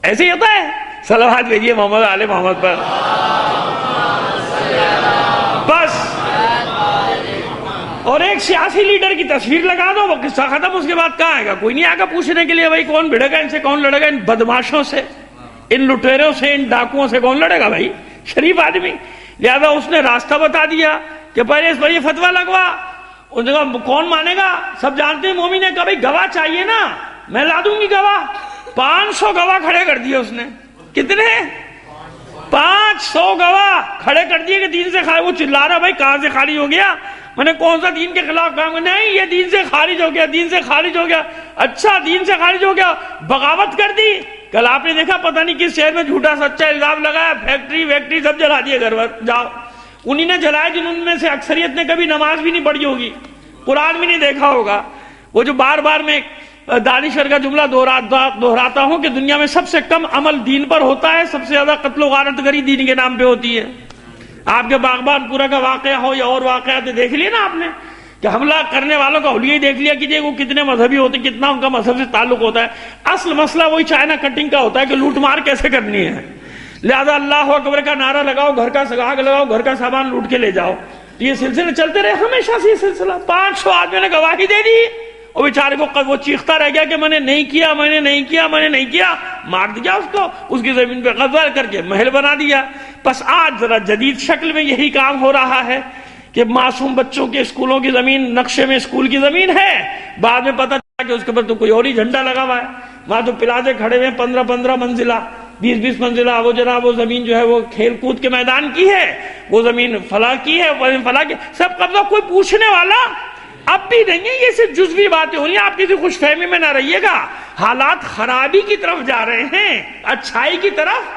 ایسے ہی ہوتا ہے. صلوات بھیجیے محمد آل محمد پر. بس, اور ایک سیاسی لیڈر کی تصویر لگا دو, وہ قصہ ختم. اس کے بعد کہاں آئے گا, کوئی نہیں آئے گا پوچھنے کے لیے بھائی کون بھڑے گا ان سے, کون لڑے گا ان بدماشوں سے, ان لٹیروں سے, ان ڈاکوؤں سے کون لڑے گا بھائی, شریف آدمی. لہذا اس نے راستہ بتا دیا کہ پہلے اس پر یہ فتویٰ لگوا. اس نے کہا کون مانے گا, سب جانتے ہیں مومن نے. کہا بھائی گواہ چاہیے نا, میں لا دوں گی گواہ. 500 گواہ کھڑے کر دیے اس نے. کتنے؟ 500 گواہ کھڑے کر دیے کہ دین سے خارج. وہ چلا رہا بھائی کہاں سے خارج ہو گیا, میں نے کون سا دین کے خلاف کام. نہیں یہ دین سے خارج ہو گیا, دین سے خارج ہو گیا. اچھا دین سے خارج ہو گیا, بغاوت کر دی. کل آپ نے دیکھا پتہ نہیں کس شہر میں جھوٹا سچا الزام لگایا, فیکٹری سب جلا دیے, گھر جاؤ. انہی نے جلائے جن ان میں سے اکثریت نے کبھی نماز بھی نہیں پڑھی ہوگی, قرآن بھی نہیں دیکھا ہوگا. وہ جو بار بار میں دانشور کا جملہ دہراتا ہوں کہ دنیا میں سب سے کم عمل دین پر ہوتا ہے, سب سے زیادہ قتل و غارت گری دین کے نام پہ ہوتی ہے. آپ کے باغبان پورا کا واقعہ ہو یا اور واقعات دیکھ لیے نا آپ نے, کہ حملہ کرنے والوں کا حلیہ ہی دیکھ لیا کیجئے وہ کتنے مذہبی ہوتے, کتنا ان کا مذہب سے تعلق ہوتا ہے. اصل مسئلہ وہی چائنا کٹنگ کا ہوتا ہے کہ لوٹ مار کیسے کرنی ہے. لہذا اللہ اکبر کا نعرہ لگاؤ, گھر کا سگاگ لگاؤ, گھر کا سامان لوٹ کے لے جاؤ. یہ سلسلے چلتے رہے ہمیشہ سے. یہ سلسلہ 500 آدمیوں نے گواہی دے دی, اور بیچارے کو وہ چیختا رہ گیا کہ میں نے نہیں کیا, میں نے نہیں کیا, میں نے نہیں کیا. مار دیا اس کو, اس کی زمین پہ قبضہ کر کے محل بنا دیا. بس آج ذرا جدید شکل میں یہی کام ہو رہا ہے کہ معصوم بچوں کے اسکولوں کی زمین نقشے میں اسکول کی زمین ہے, بعد میں پتہ چلا کہ اس کے اوپر تو کوئی اور ہی جھنڈا لگا ہوا ہے. وہاں تو پلازے کھڑے ہوئے 15 منزلہ, 20 منزلہ. وہ جناب وہ زمین جو ہے وہ کھیل کود کے میدان کی ہے, وہ زمین فلاں کی ہے, وہ فلاں کی, سب قبضہ. کوئی پوچھنے والا اب بھی نہیں ہے. یہ صرف جزوی باتیں ہو رہی ہیں, آپ کسی خوش فہمی میں نہ رہیے گا. حالات خرابی کی طرف جا رہے ہیں, اچھائی کی طرف.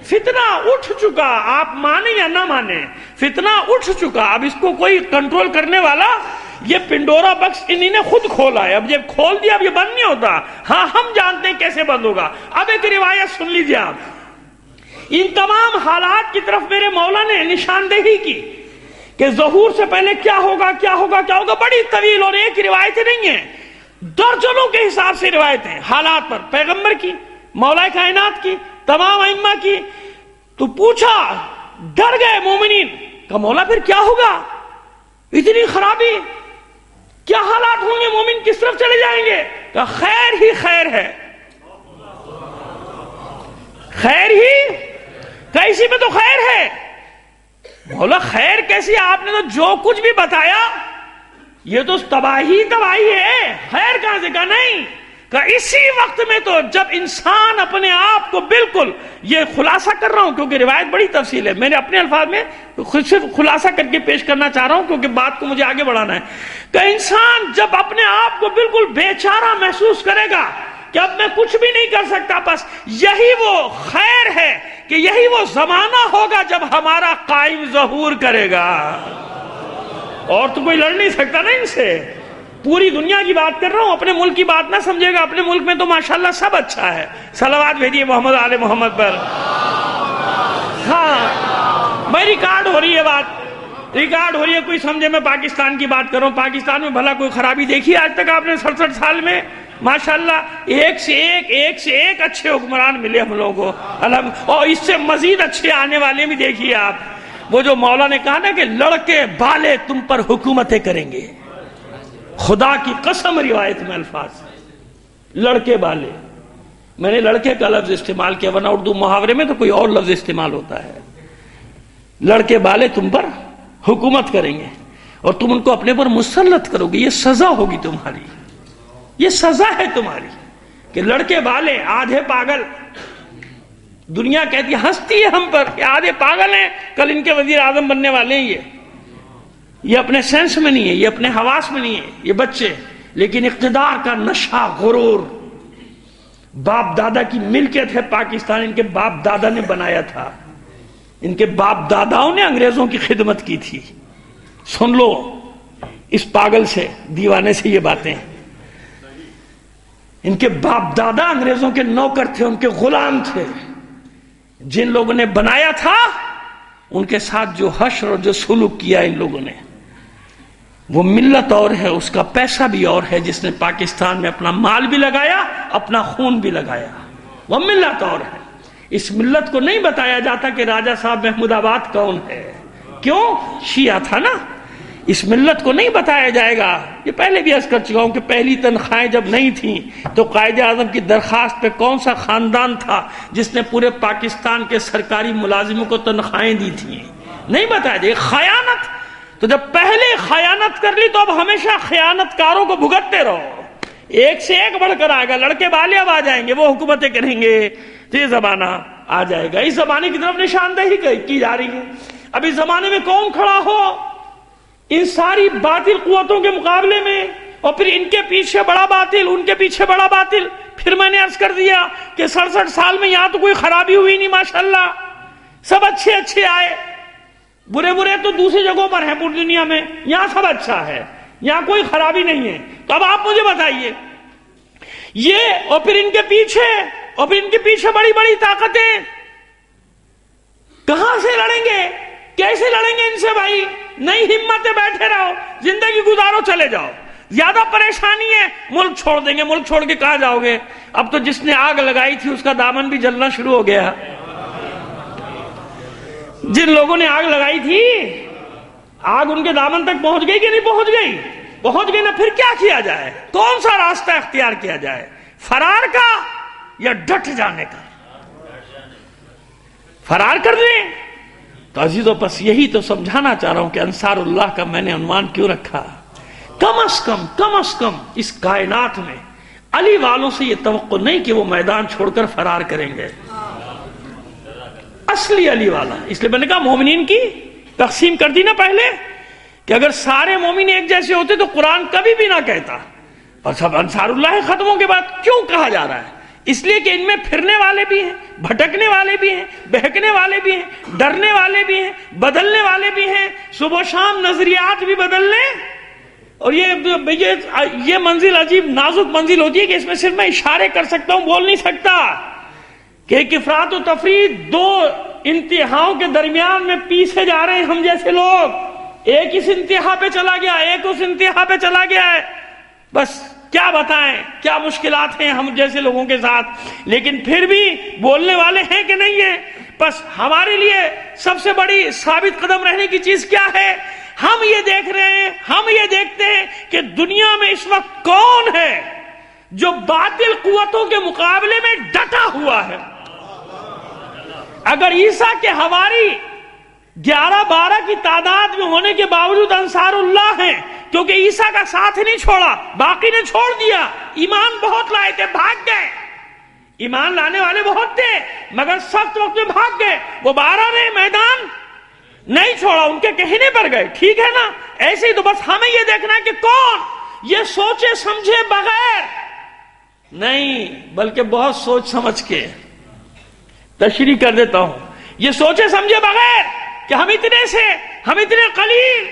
فتنہ اٹھ چکا, آپ مانیں یا نہ مانیں, فتنہ اٹھ چکا. اب اس کو کوئی کنٹرول کرنے والا یہ پنڈورا بکس انہی نے خود کھولا ہے، اب یہ کھول دیا، اب یہ بند نہیں ہوتا. ہاں ہم جانتے ہیں کیسے بند ہوگا. اب ایک روایت سن لیجیے آپ. ان تمام حالات کی طرف میرے مولا نے نشاندہی کی کہ ظہور سے پہلے کیا ہوگا کیا ہوگا کیا ہوگا. بڑی طویل، اور ایک روایتیں نہیں ہیں، درجنوں کے حساب سے روایتیں حالات پر، پیغمبر کی، مولا کائنات کی، تمام ائمہ کی. تو پوچھا، ڈر گئے مومنین کہ مولا پھر کیا ہوگا، اتنی خرابی، کیا حالات ہوں گے، مومن کس طرف چلے جائیں گے. کہ خیر ہی خیر ہے، خیر ہی کیسی میں تو خیر ہے. مولا خیر کیسی، آپ نے تو جو کچھ بھی بتایا یہ تو تباہی تباہی ہے، خیر کہاں سے. کہا نہیں، کہ اسی وقت میں تو جب انسان اپنے آپ کو بالکل، یہ خلاصہ کر رہا ہوں کیونکہ روایت بڑی تفصیل ہے، میں نے اپنے الفاظ میں صرف خلاصہ کر کے پیش کرنا چاہ رہا ہوں کیونکہ بات کو مجھے آگے بڑھانا ہے. کہ انسان جب اپنے آپ کو بالکل بے چارہ محسوس کرے گا کہ اب میں کچھ بھی نہیں کر سکتا، بس یہی وہ خیر ہے کہ یہی وہ زمانہ ہوگا جب ہمارا قائم ظہور کرے گا. اور تو کوئی لڑ نہیں سکتا نا ان سے. پوری دنیا کی بات کر رہا ہوں، اپنے ملک کی بات نہ سمجھے گا. اپنے ملک میں تو ماشاءاللہ سب اچھا ہے. صلوات بھیجیے محمد آل محمد پر. ہاں میں ریکارڈ ہو رہی ہے، بات ریکارڈ ہو رہی ہے. کوئی سمجھے میں پاکستان کی بات کر رہا ہوں. پاکستان میں بھلا کوئی خرابی دیکھی آج تک آپ نے 67 سال میں؟ ماشاءاللہ ایک سے ایک اچھے حکمران ملے ہم لوگوں کو، اور اس سے مزید اچھے آنے والے بھی دیکھیے آپ. وہ جو مولا نے کہا نا کہ لڑکے بالے تم پر حکومتیں کریں گے، خدا کی قسم روایت میں الفاظ لڑکے بالے، میں نے لڑکے کا لفظ استعمال کیا، ورنہ اردو محاورے میں تو کوئی اور لفظ استعمال ہوتا ہے. لڑکے بالے تم پر حکومت کریں گے اور تم ان کو اپنے پر مسلط کرو گے. یہ سزا ہوگی تمہاری، یہ سزا ہے تمہاری کہ لڑکے بالے آدھے پاگل. دنیا کہتی ہے، ہنستی ہے ہم پر کہ آدھے پاگل ہیں، کل ان کے وزیر اعظم بننے والے ہیں. یہ اپنے سینس میں نہیں ہے، یہ اپنے حواس میں نہیں ہے یہ بچے. لیکن اقتدار کا نشہ، غرور، باپ دادا کی ملکیت ہے پاکستان، ان کے باپ دادا نے بنایا تھا، ان کے باپ داداؤں نے انگریزوں کی خدمت کی تھی. سن لو اس پاگل سے، دیوانے سے یہ باتیں. ان کے باپ دادا انگریزوں کے نوکر تھے، ان کے غلام تھے. جن لوگوں نے بنایا تھا ان کے ساتھ جو حشر اور جو سلوک کیا ان لوگوں نے، وہ ملت اور ہے، اس کا پیسہ بھی اور ہے. جس نے پاکستان میں اپنا مال بھی لگایا، اپنا خون بھی لگایا، وہ ملت اور ہے. اس ملت کو نہیں بتایا جاتا کہ راجہ صاحب محمود آباد کون ہے. کیوں؟ شیعہ تھا نا. اس ملت کو نہیں بتایا جائے گا. یہ پہلے بھی عرض کر چکا ہوں کہ پہلی تنخواہیں جب نہیں تھیں تو قائد اعظم کی درخواست پہ کون سا خاندان تھا جس نے پورے پاکستان کے سرکاری ملازموں کو تنخواہیں دی تھیں؟ نہیں بتایا جائے. خیانت. تو جب پہلے خیانت کر لی تو اب ہمیشہ خیانت کاروں کو بھگتتے رہو. ایک سے ایک بڑھ کر آئے گا. لڑکے بالے اب آ جائیں گے، وہ حکومتیں کریں گے، تو یہ زمانہ آ جائے گا. اس زمانے کی طرف نشاندہی کی جا رہی ہے. اب اس زمانے میں کون کھڑا ہو ان ساری باطل قوتوں کے مقابلے میں، اور پھر ان کے پیچھے بڑا باطل، ان کے پیچھے بڑا باطل. پھر میں نے عرض کر دیا کہ 67 سال میں یہاں تو کوئی خرابی ہوئی نہیں، ماشاءاللہ سب اچھے اچھے آئے. برے برے تو دوسری جگہوں پر ہیں پوری دنیا میں، یہاں سب اچھا ہے، یہاں کوئی خرابی نہیں ہے. تو اب آپ مجھے بتائیے یہ اور پھر ان کے پیچھے بڑی بڑی طاقتیں کہاں سے لڑیں گے، کیسے لڑیں گے ان سے بھائی؟ نہیں ہمت ہے، بیٹھے رہو، زندگی گزارو، چلے جاؤ. زیادہ پریشانی ہے، ملک چھوڑ دیں گے. ملک چھوڑ کے کہاں جاؤ گے؟ اب تو جس نے آگ لگائی تھی اس کا دامن بھی جلنا شروع ہو گیا. جن لوگوں نے آگ لگائی تھی آگ ان کے دامن تک پہنچ گئی کہ نہیں پہنچ گئی؟ پہنچ گئی نا. پھر کیا کیا جائے؟ کون سا راستہ اختیار کیا جائے؟ فرار کا یا ڈٹ جانے کا؟ فرار کر دیں. تو عزیزوں بس یہی تو سمجھانا چاہ رہا ہوں کہ انصار اللہ کا میں نے عنوان کیوں رکھا. کم از کم اس کائنات میں علی والوں سے یہ توقع نہیں کہ وہ میدان چھوڑ کر فرار کریں گے. اصلی علی والا. اس لیے میں نے کہا مومنین کی تقسیم کر دی نا پہلے، کہ اگر سارے مومن ایک جیسے ہوتے تو قرآن کبھی بھی نہ کہتا. اور سب انصار اللہ ختموں کے بعد کیوں کہا جا رہا ہے؟ اس لیے کہ ان میں پھرنے والے بھی ہیں، بھٹکنے والے بھی ہیں، بہکنے والے بھی ہیں، ڈرنے والے بھی ہیں، بدلنے والے بھی ہیں. صبح و شام نظریات بھی بدل لیں اور یہ منزل عجیب نازک منزل ہوتی ہے کہ اس میں صرف میں اشارے کر سکتا ہوں، بول نہیں سکتا، کہ ایک افراط و تفریط، دو انتہاؤں کے درمیان میں پیسے جا رہے ہیں ہم جیسے لوگ، ایک اس انتہا پہ چلا گیا، ایک اس انتہا پہ چلا گیا ہے، بس کیا بتائیں کیا مشکلات ہیں ہم جیسے لوگوں کے ساتھ، لیکن پھر بھی بولنے والے ہیں کہ نہیں ہیں۔ بس ہمارے لیے سب سے بڑی ثابت قدم رہنے کی چیز کیا ہے؟ ہم یہ دیکھ رہے ہیں، ہم یہ دیکھتے ہیں کہ دنیا میں اس وقت کون ہے جو باطل قوتوں کے مقابلے میں ڈٹا ہوا ہے۔ اگر عیسیٰ کے حواری 11-12 کی تعداد میں ہونے کے باوجود انصار اللہ ہیں، کیونکہ عیسیٰ کا ساتھ نہیں چھوڑا، باقی نے چھوڑ دیا، ایمان بہت لائے تھے، بھاگ گئے، ایمان لانے والے بہت تھے مگر سخت وقت میں بھاگ گئے، وہ 12 نے میدان نہیں چھوڑا، ان کے کہنے پر گئے، ٹھیک ہے نا؟ ایسے ہی تو بس ہمیں یہ دیکھنا ہے کہ کون یہ سوچے سمجھے بغیر نہیں بلکہ بہت سوچ سمجھ کے، تشریح کر دیتا ہوں، یہ سوچے سمجھے بغیر کہ ہم اتنے سے، ہم اتنے قلیل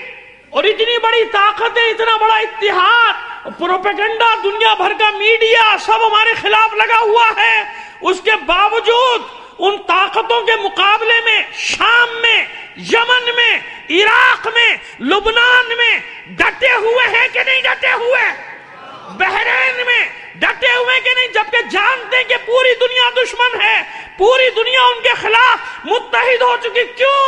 اور اتنی بڑی طاقتیں، اتنا بڑا اتحاد، پروپیگنڈا، دنیا بھر کا میڈیا سب ہمارے خلاف لگا ہوا ہے، اس کے باوجود ان طاقتوں کے مقابلے میں شام میں، یمن میں، عراق میں، لبنان میں ڈٹے ہوئے ہیں کہ نہیں ڈٹے ہوئے؟ بحرین میں ڈٹے ہوئے کہ نہیں؟ جبکہ جانتے ہیں کہ پوری دنیا دشمن ہے، پوری دنیا ان کے خلاف متحد ہو چکی، کیوں؟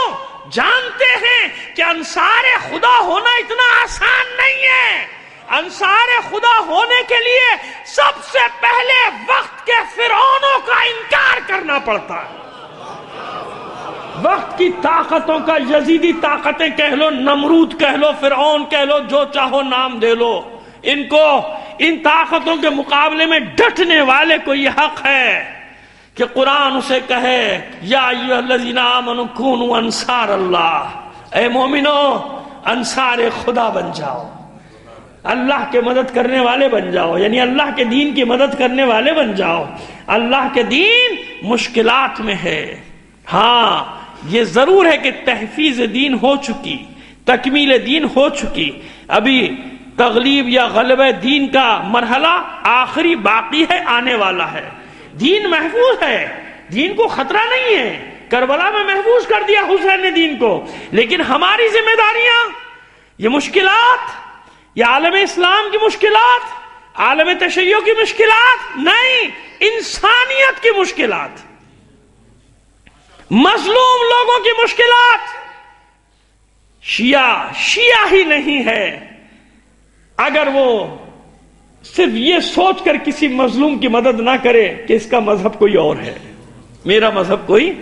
جانتے ہیں کہ انصار خدا ہونا اتنا آسان نہیں ہے، انصار خدا ہونے کے لیے سب سے پہلے وقت کے فرعونوں کا انکار کرنا پڑتا ہے، وقت کی طاقتوں کا، یزیدی طاقتیں کہہ لو، نمرود کہہ لو، فرعون کہہ لو، جو چاہو نام دے لو، ان کو، ان طاقتوں کے مقابلے میں ڈٹنے والے کو یہ حق ہے کہ قرآن اسے کہے یا ایھا الذین آمنوا کونوا انصار اللہ، اے مومنو انصار خدا بن جاؤ، اللہ کے مدد کرنے والے بن جاؤ، یعنی اللہ کے دین کی مدد کرنے والے بن جاؤ۔ اللہ کے دین مشکلات میں ہے، ہاں یہ ضرور ہے کہ تحفیظ دین ہو چکی، تکمیل دین ہو چکی، ابھی تغلیب یا غلبہ دین کا مرحلہ آخری باقی ہے، آنے والا ہے، دین محفوظ ہے، دین کو خطرہ نہیں ہے، کربلا میں محفوظ کر دیا حسین نے دین کو، لیکن ہماری ذمہ داریاں، یہ مشکلات، یہ عالم اسلام کی مشکلات، عالم تشیع کی مشکلات نہیں، انسانیت کی مشکلات، مظلوم لوگوں کی مشکلات، شیعہ ہی نہیں ہے اگر وہ صرف یہ سوچ کر کسی مظلوم کی مدد نہ کرے کہ اس کا مذہب کوئی اور ہے، میرا مذہب کوئی۔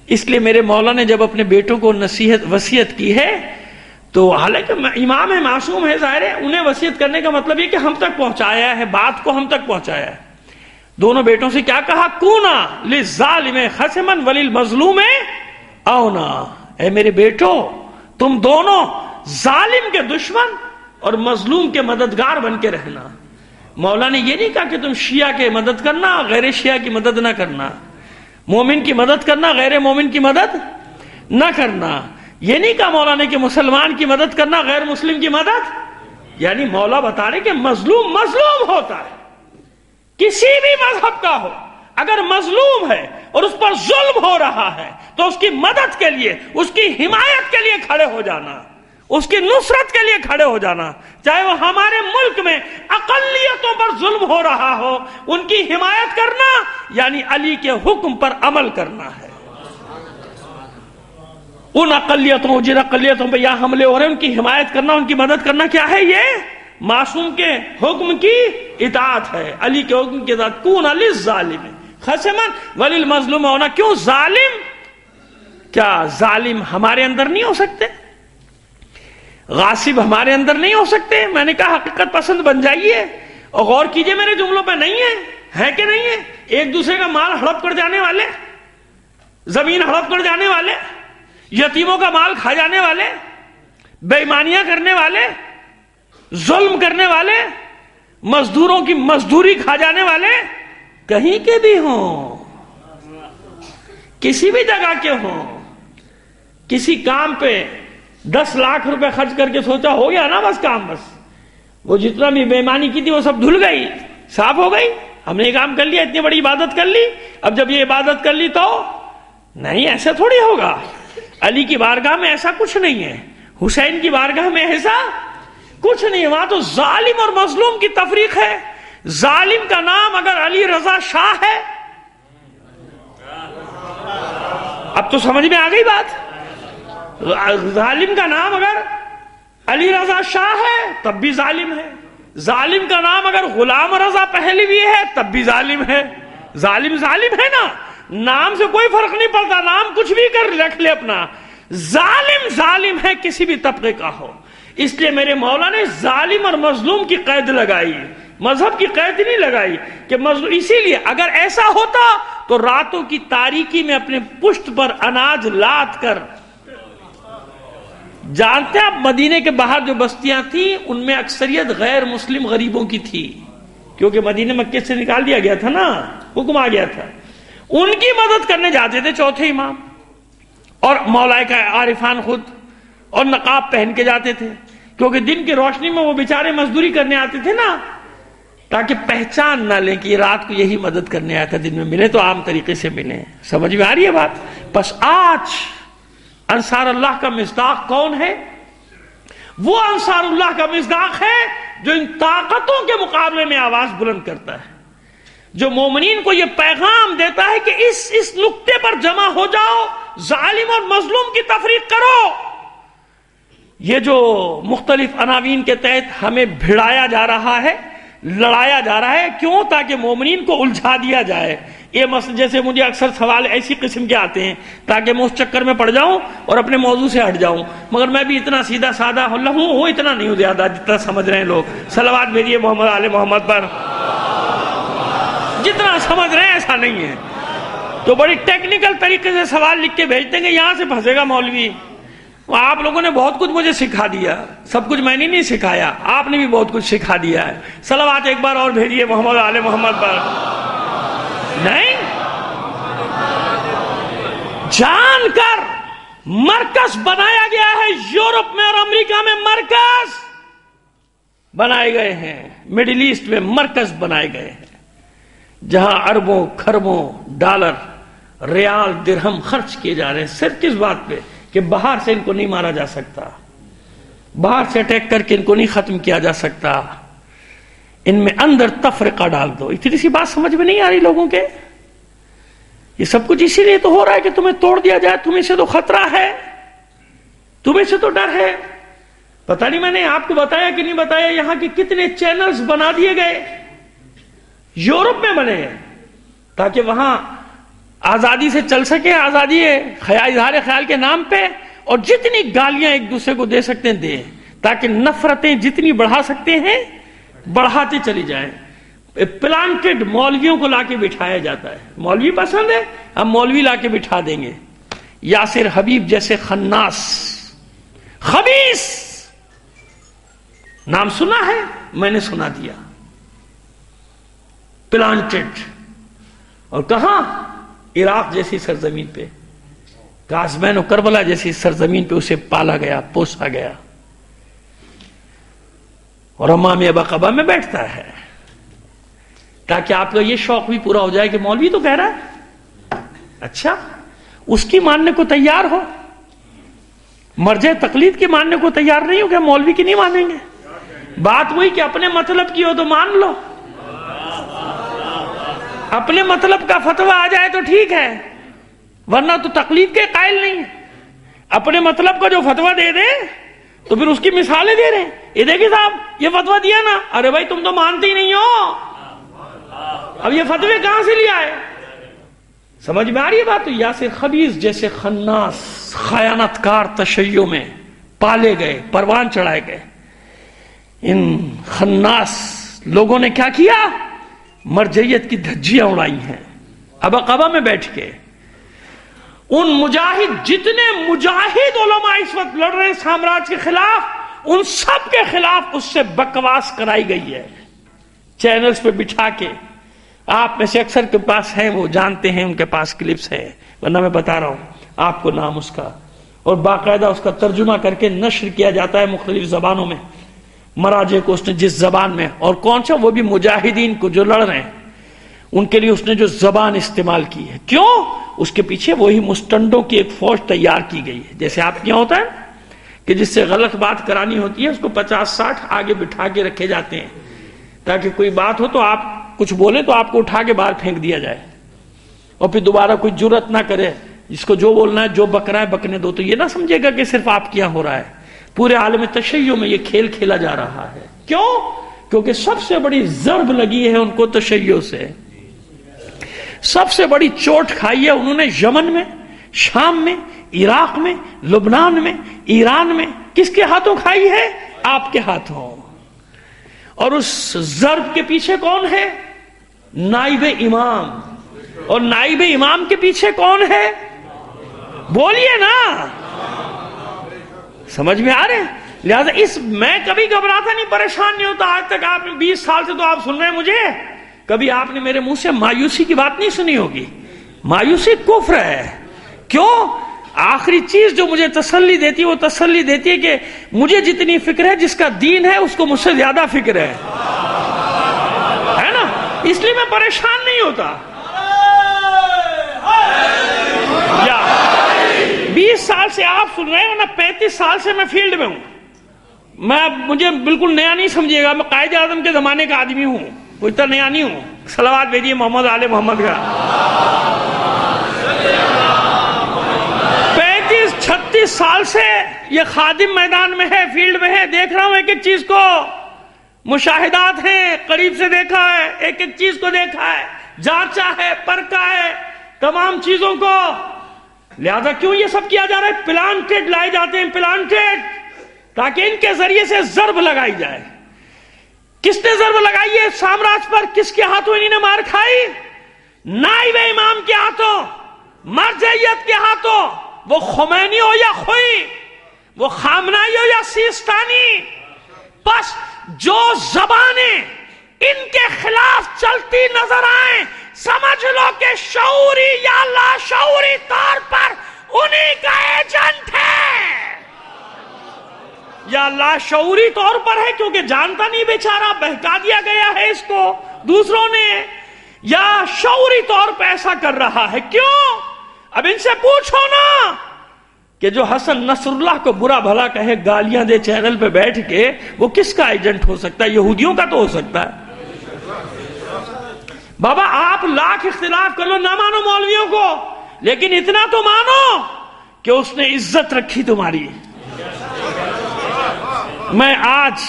اس لیے میرے مولا نے جب اپنے بیٹوں کو وصیت کی ہے تو حالانکہ امام ہے، معصوم ہے، ظاہر ہے انہیں وصیت کرنے کا مطلب یہ کہ ہم تک پہنچایا ہے، بات کو ہم تک پہنچایا ہے۔ دونوں بیٹوں سے کیا کہا؟ کونا للظالم خصما وللمظلوم اونا، اے میرے بیٹو تم دونوں ظالم کے دشمن اور مظلوم کے مددگار بن کے رہنا۔ مولا نے یہ نہیں کہا کہ تم شیعہ کی مدد کرنا، غیر شیعہ کی مدد نہ کرنا، مومن کی مدد کرنا، غیر مومن کی مدد نہ کرنا، یہ نہیں کہا مولا نے کہ مسلمان کی مدد کرنا، غیر مسلم کی مدد، یعنی مولا بتا رہے کہ مظلوم مظلوم ہوتا ہے، کسی بھی مذہب کا ہو، اگر مظلوم ہے اور اس پر ظلم ہو رہا ہے تو اس کی مدد کے لیے، اس کی حمایت کے لیے کھڑے ہو جانا، اس کی نصرت کے لیے کھڑے ہو جانا، چاہے وہ ہمارے ملک میں اقلیتوں پر ظلم ہو رہا ہو، ان کی حمایت کرنا یعنی علی کے حکم پر عمل کرنا ہے۔ ان اقلیتوں، جن اقلیتوں پہ یہاں حملے ہو رہے ہیں، ان کی حمایت کرنا، ان کی مدد کرنا کیا ہے؟ یہ معصوم کے حکم کی اطاعت ہے، علی کے حکم کی اطاعت۔ کون للظالم خصما وللمظلوم ہونا، کیوں ظالم؟ کیا ظالم ہمارے اندر نہیں ہو سکتے؟ غاصب ہمارے اندر نہیں ہو سکتے؟ میں نے کہا حقیقت پسند بن جائیے اور غور کیجئے میرے جملوں پہ، نہیں ہے کہ نہیں ہے؟ ایک دوسرے کا مال ہڑپ کر جانے والے، زمین ہڑپ کر جانے والے، یتیموں کا مال کھا جانے والے، بے ایمانیاں کرنے والے، ظلم کرنے والے، مزدوروں کی مزدوری کھا جانے والے، کہیں کے بھی ہوں، کسی بھی جگہ کے ہوں، کسی کام پہ 10 لاکھ روپے خرچ کر کے سوچا ہو گیا نا بس کام، بس وہ جتنا بھی بے ایمانی کی تھی وہ سب دھل گئی، صاف ہو گئی، ہم نے یہ کام کر لیا، اتنی بڑی عبادت کر لی، اب جب یہ عبادت کر لی تو نہیں، ایسا تھوڑی ہوگا۔ علی کی بارگاہ میں ایسا کچھ نہیں ہے، حسین کی بارگاہ میں ایسا کچھ نہیں ہے، وہاں تو ظالم اور مظلوم کی تفریق ہے۔ ظالم کا نام اگر علی رضا شاہ ہے، اب تو سمجھ میں آ گئی بات، ظالم کا نام اگر علی رضا شاہ ہے تب بھی ظالم ہے، ظالم کا نام اگر غلام رضا پہلوی ہے تب بھی ظالم ہے۔ ظالم ظالم ہے نا، نام سے کوئی فرق نہیں پڑتا، نام کچھ بھی کر رکھ لے اپنا، ظالم ظالم ہے کسی بھی طبقے کا ہو۔ اس لیے میرے مولا نے ظالم اور مظلوم کی قید لگائی، مذہب کی قید نہیں لگائی کہ مظلوم۔ اسی لیے اگر ایسا ہوتا تو راتوں کی تاریکی میں اپنے پشت پر اناج لاد کر، جانتے ہیں آپ مدینے کے باہر جو بستیاں تھیں ان میں اکثریت غیر مسلم غریبوں کی تھی، کیونکہ مدینے مکے سے نکال دیا گیا تھا نا، حکم آ گیا تھا، ان کی مدد کرنے جاتے تھے چوتھے امام، اور مولا کا عارفان خود، اور نقاب پہن کے جاتے تھے، کیونکہ دن کی روشنی میں وہ بیچارے مزدوری کرنے آتے تھے نا، تاکہ پہچان نہ لیں کہ یہ رات کو یہی مدد کرنے آیا تھا، دن میں ملے تو عام طریقے سے ملیں۔ سمجھ میں آ رہی ہے بات؟ بس آج انصار اللہ کا مصداق کون ہے؟ وہ انصار اللہ کا مصداق ہے جو ان طاقتوں کے مقابلے میں آواز بلند کرتا ہے، جو مومنین کو یہ پیغام دیتا ہے کہ اس نقطے پر جمع ہو جاؤ، ظالم اور مظلوم کی تفریق کرو۔ یہ جو مختلف عناوین کے تحت ہمیں بھڑایا جا رہا ہے، لڑایا جا رہا ہے، کیوں؟ تاکہ مومنین کو الجھا دیا جائے۔ یہ مسئلہ جیسے مجھے اکثر سوال ایسی قسم کے آتے ہیں تاکہ میں اس چکر میں پڑ جاؤں اور اپنے موضوع سے ہٹ جاؤں، مگر میں بھی اتنا سیدھا سادہ ہوں اتنا نہیں ہوں زیادہ جتنا سمجھ رہے ہیں لوگ۔ صلوات بھیجیے محمد آل محمد پر، جتنا سمجھ رہے ہیں ایسا نہیں ہے۔ تو بڑی ٹیکنیکل طریقے سے سوال لکھ کے بھیجتے ہیں کہ یہاں سے پھنسے گا مولوی۔ آپ لوگوں نے بہت کچھ مجھے سکھا دیا، سب کچھ میں نے نہیں سکھایا، آپ نے بھی بہت کچھ سکھا دیا ہے۔ صلوات ایک بار اور بھیجیے محمد آل محمد پر۔ نہیں، جان کر مرکز بنایا گیا ہے، یورپ میں اور امریکہ میں مرکز بنائے گئے ہیں، مڈل ایسٹ میں مرکز بنائے گئے ہیں، جہاں اربوں کھربوں ڈالر ریال درہم خرچ کیے جا رہے ہیں، صرف کس بات پہ کہ باہر سے ان کو نہیں مارا جا سکتا، باہر سے اٹیک کر کے ان کو نہیں ختم کیا جا سکتا، ان میں اندر تفرقہ ڈال دو۔ اتنی سی بات سمجھ میں نہیں آ رہی لوگوں کے؟ یہ سب کچھ اسی لیے تو ہو رہا ہے کہ تمہیں توڑ دیا جائے، تمہیں سے تو خطرہ ہے، تمہیں سے تو ڈر ہے۔ پتہ نہیں میں نے آپ کو بتایا کہ نہیں بتایا، یہاں کے کتنے چینلز بنا دیے گئے، یورپ میں بنے ہیں، تاکہ وہاں آزادی سے چل سکے، آزادی اظہار خیال کے نام پہ، اور جتنی گالیاں ایک دوسرے کو دے سکتے ہیں دیں، تاکہ نفرتیں جتنی بڑھا سکتے ہیں بڑھاتے چلی جائیں۔ پلانٹڈ مولویوں کو لا کے بٹھایا جاتا ہے، مولوی پسند ہے ہم مولوی لا کے بٹھا دیں گے۔ یاسر حبیب جیسے خناس خبیث، نام سنا ہے؟ میں نے سنا دیا، پلانٹڈ، اور کہاں؟ عراق جیسی سرزمین پہ، کاسبین و کربلا جیسی سرزمین پہ اسے پالا گیا، پوسا گیا، اور امام ابا قبا میں بیٹھتا ہے، تاکہ آپ کا یہ شوق بھی پورا ہو جائے کہ مولوی تو کہہ رہا ہے، اچھا اس کی ماننے کو تیار ہو، مرجع تقلید کی ماننے کو تیار نہیں ہو کہ مولوی کی نہیں مانیں گے۔ بات وہی کہ اپنے مطلب کی ہو تو مان لو، اپنے مطلب کا فتویٰ آ جائے تو ٹھیک ہے، ورنہ تو تقلید کے قائل نہیں ہے۔ اپنے مطلب کا جو فتویٰ دے دے تو پھر اس کی مثالیں دے رہے ہیں، یہ دیکھیں صاحب یہ فتویٰ دیا نا، ارے بھائی تم تو مانتے ہی نہیں ہو، اب یہ فتوے کہاں سے لیا ہے؟ سمجھ میں آ رہی ہے بات؟ تو یاسر خبیث جیسے خناس خیانت کار تشیع میں پالے گئے، پروان چڑھائے گئے۔ ان خناس لوگوں نے کیا کیا؟ مرجعیت کی دھجیاں اڑائی ہیں، ابا قبا میں بیٹھ کے۔ ان مجاہد، جتنے مجاہد علماء اس وقت لڑ رہے ہیں سامراج کے خلاف، ان سب کے خلاف اس سے بکواس کرائی گئی ہے، چینلز پہ بٹھا کے۔ آپ میں سے اکثر کے پاس ہیں، وہ جانتے ہیں، ان کے پاس کلپس ہیں، ورنہ میں بتا رہا ہوں آپ کو نام اس کا، اور باقاعدہ اس کا ترجمہ کر کے نشر کیا جاتا ہے مختلف زبانوں میں، مراجع کو اس نے جس زبان میں، اور کون سا، وہ بھی مجاہدین کو جو لڑ رہے ہیں ان کے لیے اس نے جو زبان استعمال کی ہے. کیوں؟ اس کے پیچھے وہی مستنڈوں کی ایک فوج تیار کی گئی ہے. جیسے آپ کے یہاں ہوتا ہے کہ جس سے غلط بات کرانی ہوتی ہے اس کو 50-60 آگے بٹھا کے رکھے جاتے ہیں تاکہ کوئی بات ہو تو آپ کچھ بولے تو آپ کو اٹھا کے باہر پھینک دیا جائے اور پھر دوبارہ کوئی جرت نہ کرے، جس کو جو بولنا ہے جو بکنا ہے بکنے دو. تو یہ نہ سمجھے گا کہ صرف آپ کیا ہو رہا ہے، پورے عالم تشیع میں یہ کھیل کھیلا جا رہا ہے. کیوں؟ کیونکہ سب سے بڑی ضرب لگی ہے ان کو تشیع سے، سب سے بڑی چوٹ کھائی ہے انہوں نے یمن میں، شام میں، عراق میں، لبنان میں، ایران میں. کس کے ہاتھوں کھائی ہے؟ آپ کے ہاتھوں. اور اس ضرب کے پیچھے کون ہے؟ نائب امام. اور نائب امام کے پیچھے کون ہے؟ بولیے نا، سمجھ میں آ رہے ہیں؟ لہذا میں کبھی گھبراتا نہیں، پریشان نہیں ہوتا. آج تک آپ 20 سال سے تو آپ سن رہے ہیں مجھے، کبھی آپ نے میرے منہ سے مایوسی کی بات نہیں سنی ہوگی. مایوسی کفر ہے. کیوں؟ آخری چیز جو مجھے تسلی دیتی ہے وہ تسلی دیتی ہے کہ مجھے جتنی فکر ہے جس کا دین ہے اس کو مجھ سے زیادہ فکر ہے نا، اس لیے میں پریشان نہیں ہوتا. یا 20 سال سے آپ سن رہے ہیں، ورنہ 35 سال سے میں فیلڈ میں ہوں. مجھے بالکل نیا نہیں سمجھیے گا، میں قائد اعظم کے زمانے کا آدمی ہوں، کوئی اتنا نیا نہیں ہوں. صلوات بھیجیے محمد آل محمد کا. 36 سال سے یہ خادم میدان میں ہے، فیلڈ میں ہے، دیکھ رہا ہوں ایک ایک چیز کو. مشاہدات ہیں، قریب سے دیکھا ہے، ایک ایک چیز کو دیکھا ہے، جانچا ہے، پرکھا ہے تمام چیزوں کو. لہذا کیوں یہ سب کیا جا رہا ہے؟ پلانٹڈ لائے جاتے ہیں، پلانٹڈ، تاکہ ان کے ذریعے سے ضرب لگائی جائے. کس نے ضرب لگائی ہے سامراج پر؟ کس کے ہاتھوں انہوں نے مار کھائی؟ نائب امام کے ہاتھوں، مرجعیت کے ہاتھوں. وہ خمینی ہو یا خوئی، وہ خامنائی ہو یا سیستانی. بس جو زبانیں ان کے خلاف چلتی نظر آئیں سمجھ لو کہ شعوری یا لاشعوری طور پر انہی کا ایجنٹ ہے. یا لاشعوری طور پر ہے کیونکہ جانتا نہیں بیچارہ، بہکا دیا گیا ہے اس کو دوسروں نے، یا شعوری طور پر ایسا کر رہا ہے. کیوں؟ اب ان سے پوچھو نا کہ جو حسن نصر اللہ کو برا بھلا کہے، گالیاں دے چینل پہ بیٹھ کے، وہ کس کا ایجنٹ ہو سکتا ہے؟ یہودیوں کا تو ہو سکتا ہے. بابا آپ لاکھ اختلاف کر لو، نہ مانو مولویوں کو، لیکن اتنا تو مانو کہ اس نے عزت رکھی تمہاری. میں آج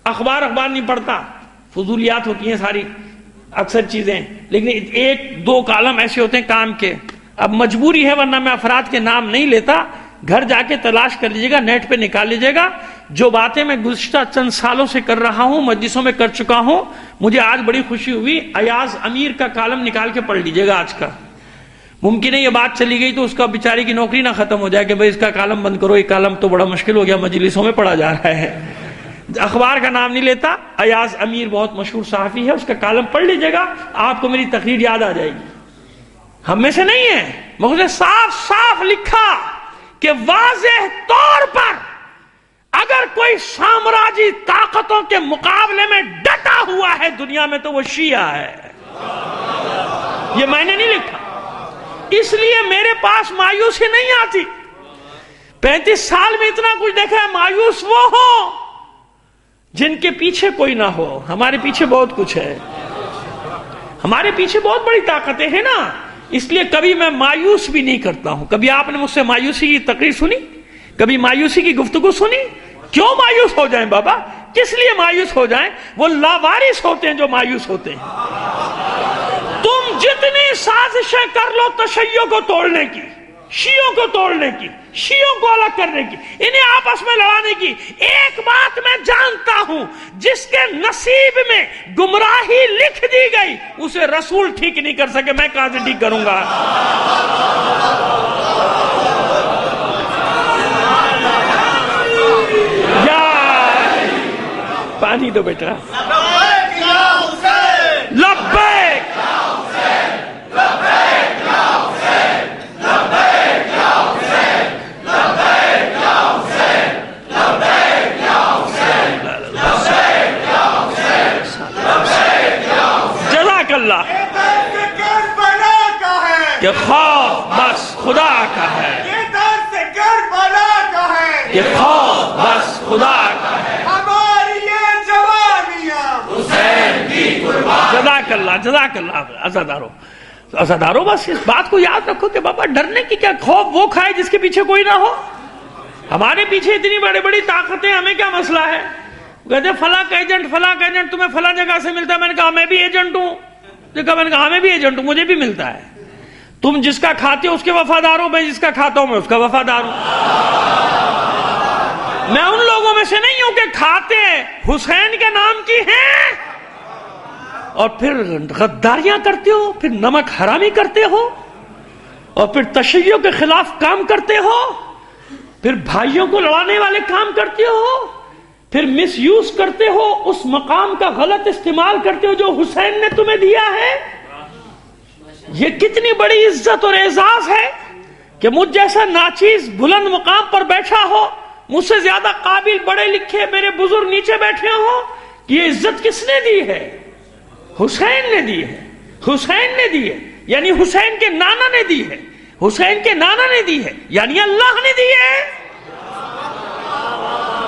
اخبار نہیں پڑھتا، فضولیات ہوتی ہیں ساری اکثر چیزیں، لیکن 1-2 کالم ایسے ہوتے ہیں کام کے. اب مجبوری ہے ورنہ میں افراد کے نام نہیں لیتا، گھر جا کے تلاش کر لیجیے گا، نیٹ پہ نکال لیجیے گا. جو باتیں میں گزشتہ چند سالوں سے کر رہا ہوں، مجلسوں میں کر چکا ہوں. مجھے آج بڑی خوشی ہوئی، ایاز امیر کا کالم نکال کے پڑھ لیجیے گا آج کا. ممکن ہے یہ بات چلی گئی تو اس کا بیچاری کی نوکری نہ ختم ہو جائے کہ بھئی اس کا کالم بند کرو، یہ کالم تو بڑا مشکل ہو گیا، مجلسوں میں پڑھا جا رہا ہے. اخبار کا نام نہیں لیتا، ایاز امیر بہت مشہور صحافی ہے، اس کا کالم پڑھ لیجیے گا، آپ کو میری تقریر یاد آ جائے گی. ہم میں سے نہیں ہے، مجھے صاف صاف لکھا کہ واضح طور پر اگر کوئی سامراجی طاقتوں کے مقابلے میں ڈٹا ہوا ہے دنیا میں تو وہ شیعہ ہے. یہ میں نے نہیں لکھا، اس لیے میرے پاس مایوسی نہیں آتی. 35 سال میں اتنا کچھ دیکھا ہے. مایوس وہ ہو جن کے پیچھے کوئی نہ ہو. ہمارے پیچھے بہت کچھ ہے، ہمارے پیچھے بہت بڑی طاقتیں ہیں نا، اس لیے کبھی میں مایوس بھی نہیں کرتا ہوں. کبھی آپ نے مجھ سے مایوسی کی تقریر سنی؟ کبھی مایوسی کی گفتگو سنی؟ کیوں مایوس ہو جائیں بابا؟ کس لیے مایوس ہو جائیں؟ وہ لاوارث ہوتے ہیں جو مایوس ہوتے ہیں. تم جتنی سازشیں کر لو تشیع کو توڑنے کی، شیعوں کو توڑنے کی، شیعوں کو الگ کرنے کی، انہیں آپس میں لڑانے کی، ایک بات میں جانتا ہوں، جس کے نصیب میں گمراہی لکھ دی گئی اسے رسول ٹھیک نہیں کر سکے. میں کہاں سے ٹھیک کروں گا؟ یا پانی دو بیٹا. لبیک کہ خوف بس خدا کا ہے، یہ درد کربلا کا ہے، کہ خوف بس خدا کا ہے، ہماری یہ جوانیاں حسین کی قربان۔ جزاک اللہ عزادارو، بس اس بات کو یاد رکھو کہ بابا ڈرنے کی کیا، خوف وہ کھائے جس کے پیچھے کوئی نہ ہو۔ ہمارے پیچھے اتنی بڑی بڑی طاقتیں، ہمیں کیا مسئلہ ہے؟ کہتے ہیں فلاں کا ایجنٹ تمہیں فلاں جگہ سے ملتا ہے، میں نے کہا میں بھی ایجنٹ ہوں، میں نے کہا میں بھی ایجنٹ ہوں، مجھے بھی ملتا ہے۔ تم جس کا کھاتے ہو اس کے وفادار ہو، میں جس کا کھاتا ہوں میں اس کا وفادار ہوں۔ میں ان لوگوں میں سے نہیں ہوں کہ کھاتے حسین کے نام کی ہیں اور پھر غداریاں کرتے ہو، پھر نمک حرامی کرتے ہو، اور پھر تشیع کے خلاف کام کرتے ہو، پھر بھائیوں کو لڑانے والے کام کرتے ہو، پھر مس یوز کرتے ہو، اس مقام کا غلط استعمال کرتے ہو جو حسین نے تمہیں دیا ہے۔ یہ کتنی بڑی عزت اور اعزاز ہے کہ مجھ جیسا ناچیز بلند مقام پر بیٹھا ہو، مجھ سے زیادہ قابل پڑھے لکھے میرے بزرگ نیچے بیٹھے ہوں، کہ یہ عزت کس نے دی ہے؟ حسین نے دی ہے، حسین نے دی ہے، یعنی حسین کے نانا نے دی ہے، حسین کے نانا نے دی ہے، یعنی اللہ نے دی ہے۔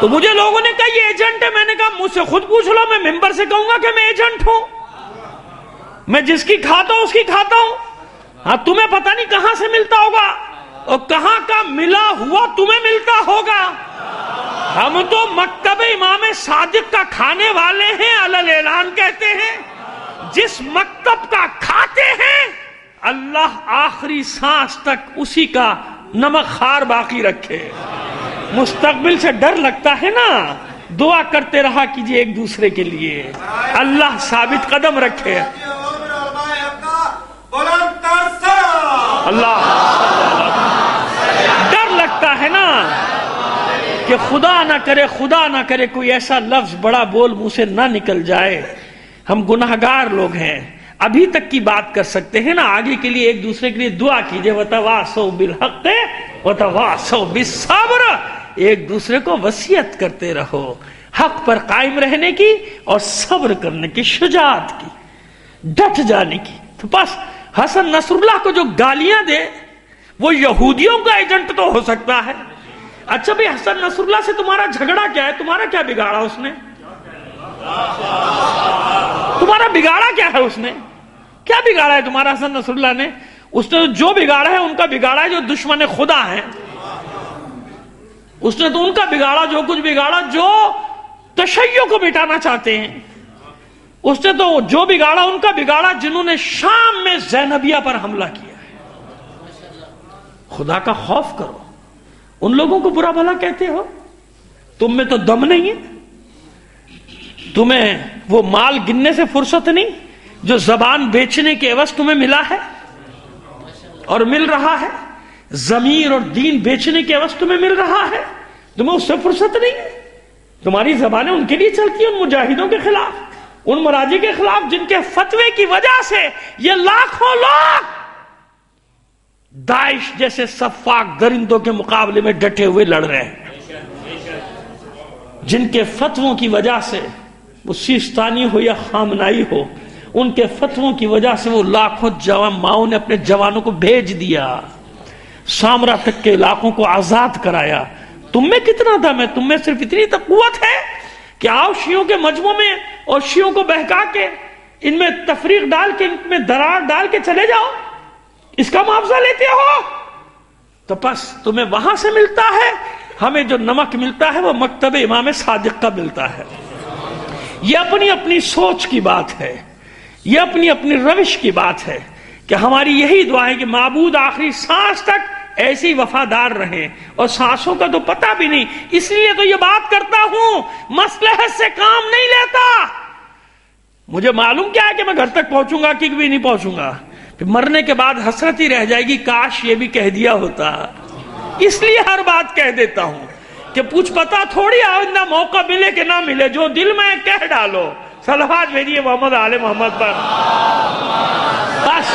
تو مجھے لوگوں نے کہا یہ ایجنٹ ہے، میں نے کہا مجھ سے خود پوچھ لو، میں ممبر سے کہوں گا کہ میں ایجنٹ ہوں؟ میں جس کی کھاتا ہوں اس کی کھاتا ہوں۔ ہاں تمہیں پتہ نہیں کہاں سے ملتا ہوگا اور کہاں کا ملا ہوا تمہیں ملتا ہوگا۔ ہم تو مکتب امام صادق کا کھانے والے ہیں، علل اعلان کہتے ہیں۔ جس مکتب کا کھاتے ہیں اللہ آخری سانس تک اسی کا نمک خار باقی رکھے۔ مستقبل سے ڈر لگتا ہے نا، دعا کرتے رہا کیجئے ایک دوسرے کے لیے، اللہ ثابت قدم رکھے۔ اللہ ڈر لگتا ہے نا کہ خدا نہ کرے کوئی ایسا لفظ بڑا بول منہ سے نہ نکل جائے۔ ہم گناہگار لوگ ہیں، ابھی تک کی بات کر سکتے ہیں نا، آگے کے لیے ایک دوسرے کے لیے دعا کیجئے۔ وَتَوَاصَوْا بِالْحَقِّ وَتَوَاصَوْا بِالصَّبْرِ، ایک دوسرے کو وصیت کرتے رہو حق پر قائم رہنے کی اور صبر کرنے کی، شجاعت کی، ڈٹ جانے کی۔ تو بس حسن نصر اللہ کو جو گالیاں دے وہ یہودیوں کا ایجنٹ تو ہو سکتا ہے۔ اچھا بھئی حسن نصر اللہ سے تمہارا جھگڑا کیا ہے؟ تمہارا کیا بگاڑا اس نے؟ تمہارا بگاڑا کیا ہے اس نے؟ کیا بگاڑا ہے تمہارا حسن نصر اللہ نے؟ اس نے جو بگاڑا ہے ان کا بگاڑا ہے جو دشمن خدا ہیں۔ اس نے تو ان کا بگاڑا جو کچھ بگاڑا جو تشیع کو مٹانا چاہتے ہیں۔ اس نے تو جو بگاڑا ان کا بگاڑا جنہوں نے شام میں زینبیہ پر حملہ کیا ہے۔ خدا کا خوف کرو، ان لوگوں کو برا بھلا کہتے ہو، تم میں تو دم نہیں ہے، تمہیں وہ مال گننے سے فرصت نہیں جو زبان بیچنے کے عوض تمہیں ملا ہے اور مل رہا ہے، ضمیر اور دین بیچنے کے عوض تمہیں مل رہا ہے، تمہیں اس سے فرصت نہیں ہے۔ تمہاری زبانیں ان کے لیے چلتی ہیں، ان مجاہدوں کے خلاف، ان مراجع کے خلاف جن کے فتوے کی وجہ سے یہ لاکھوں لوگ داعش جیسے صفاق درندوں کے مقابلے میں ڈٹے ہوئے لڑ رہے ہیں، جن کے فتووں کی وجہ سے وہ سیستانی ہو یا خامنائی ہو، ان کے فتووں کی وجہ سے وہ لاکھوں جوان ماؤں نے اپنے جوانوں کو بھیج دیا، سامرا تک کے علاقوں کو آزاد کرایا۔ تم میں کتنا دم ہے؟ تم میں صرف اتنی قوت ہے کہ آؤ شیعوں کے مجمع میں اور شیعوں کو بہکا کے ان میں تفریق ڈال کے، ان میں درار ڈال کے چلے جاؤ، اس کا معاوضہ لیتے ہو؟ تو بس تمہیں وہاں سے ملتا ہے، ہمیں جو نمک ملتا ہے وہ مکتب امام صادق کا ملتا ہے۔ یہ اپنی اپنی سوچ کی بات ہے، یہ اپنی اپنی روش کی بات ہے کہ ہماری یہی دعا ہے کہ معبود آخری سانس تک ایسے ہی وفادار رہیں، اور سانسوں کا تو پتہ بھی نہیں، اس لیے تو یہ بات کرتا ہوں، مصلحت سے کام نہیں لیتا۔ مجھے معلوم کیا ہے کہ میں گھر تک پہنچوں گا کہ بھی نہیں پہنچوں گا، پھر مرنے کے بعد حسرت ہی رہ جائے گی، کاش یہ بھی کہہ دیا ہوتا۔ اس لیے ہر بات کہہ دیتا ہوں کہ پوچھ پتا تھوڑی آئندہ موقع ملے کہ نہ ملے، جو دل میں کہہ ڈالو۔ صلوات بھیجیے محمد آل محمد پر۔ بس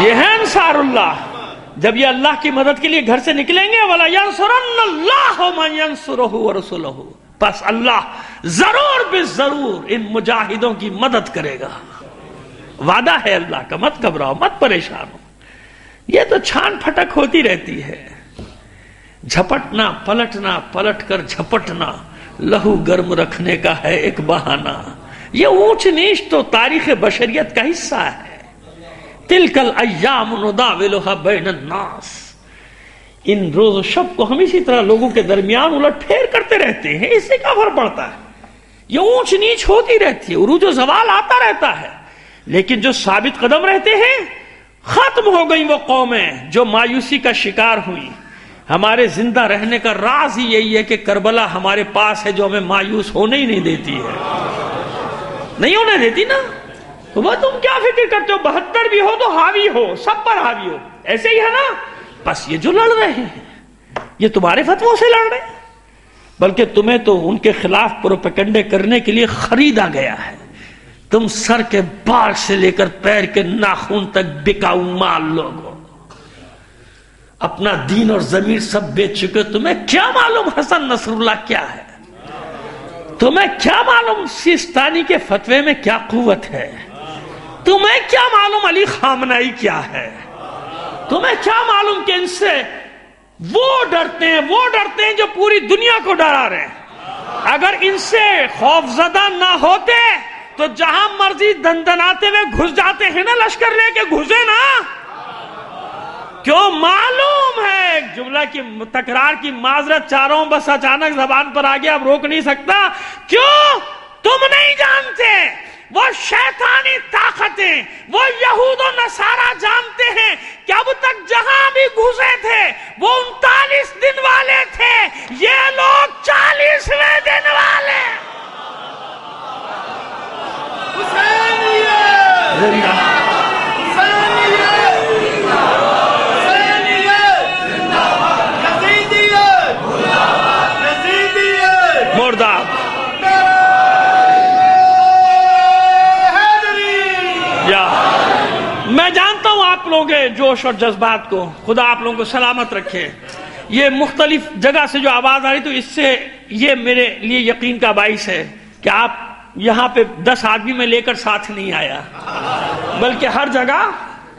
یہ ہے انصار اللہ۔ جب یہ اللہ کی مدد کے لیے گھر سے نکلیں گے، وَلَا يَنْصُرَنَّ اللَّهُ مَنْ يَنْصُرُهُ وَرَسُولُهُ، بس اللہ ضرور بالضرور ان مجاہدوں کی مدد کرے گا۔ وعدہ ہے اللہ کا، مت گھبراؤ، مت پریشان ہو. یہ تو چھان پھٹک ہوتی رہتی ہے، جھپٹنا پلٹنا، پلٹ کر جھپٹنا، لہو گرم رکھنے کا ہے ایک بہانہ. یہ اونچ نیچ تو تاریخ بشریت کا حصہ ہے. تلک الایام نداولها بین الناس. ان روز و شب کو ہم اسی طرح لوگوں کے درمیان الٹ پھیر کرتے رہتے ہیں، اس سے کیا فرق پڑتا ہے؟ یہ اونچ نیچ ہوتی رہتی ہے، عروج و زوال آتا رہتا ہے، لیکن جو ثابت قدم رہتے ہیں، ختم ہو گئی وہ قومیں جو مایوسی کا شکار ہوئی. ہمارے زندہ رہنے کا راز ہی یہی ہے کہ کربلا ہمارے پاس ہے جو ہمیں مایوس ہونے ہی نہیں دیتی ہے. نہیں ہونے دیتی نا. تو وہ تم کیا فکر کرتے ہو؟ 72 بھی ہو تو حاوی ہو، سب پر حاوی ہو، ایسے ہی ہے نا. بس یہ جو لڑ رہے ہیں یہ تمہارے فتووں سے لڑ رہے ہیں، بلکہ تمہیں تو ان کے خلاف پروپیگنڈے کرنے کے لیے خریدا گیا ہے. تم سر کے بال سے لے کر پیر کے ناخن تک بکاؤ مال لوگ ہو، اپنا دین اور ضمیر سب بیچ چکے. تمہیں کیا معلوم حسن نصر اللہ کیا ہے؟ تمہیں کیا معلوم سیستانی کے فتوے میں کیا قوت ہے؟ تمہیں کیا معلوم علی خامنائی کیا ہے؟ تمہیں کیا معلوم کہ ان سے وہ ڈرتے ہیں جو پوری دنیا کو ڈرا رہے ہیں. اگر ان سے خوف زدہ نہ ہوتے تو جہاں مرضی دندناتے ہوئے گھس جاتے ہیں نا، لشکر لے کے گھسے نا. کیوں؟ معلوم ہے جملہ کی تکرار کی معذرت چاہ رہا ہوں، بس اچانک زبان پر آ گیا، اب روک نہیں سکتا. کیوں؟ تم نہیں جانتے وہ شیطانی طاقتیں، وہ یہود و نصارہ جانتے ہیں کہ اب تک جہاں بھی گھسے تھے وہ 39 دن والے تھے، یہ لوگ 40ویں دن والے. مرداب میں جانتا ہوں آپ لوگوں کے جوش اور جذبات کو، خدا آپ لوگوں کو سلامت رکھے. یہ مختلف جگہ سے جو آواز آ رہی تو اس سے یہ میرے لیے یقین کا باعث ہے کہ آپ یہاں پہ 10 آدمی میں لے کر ساتھ نہیں آیا، بلکہ ہر جگہ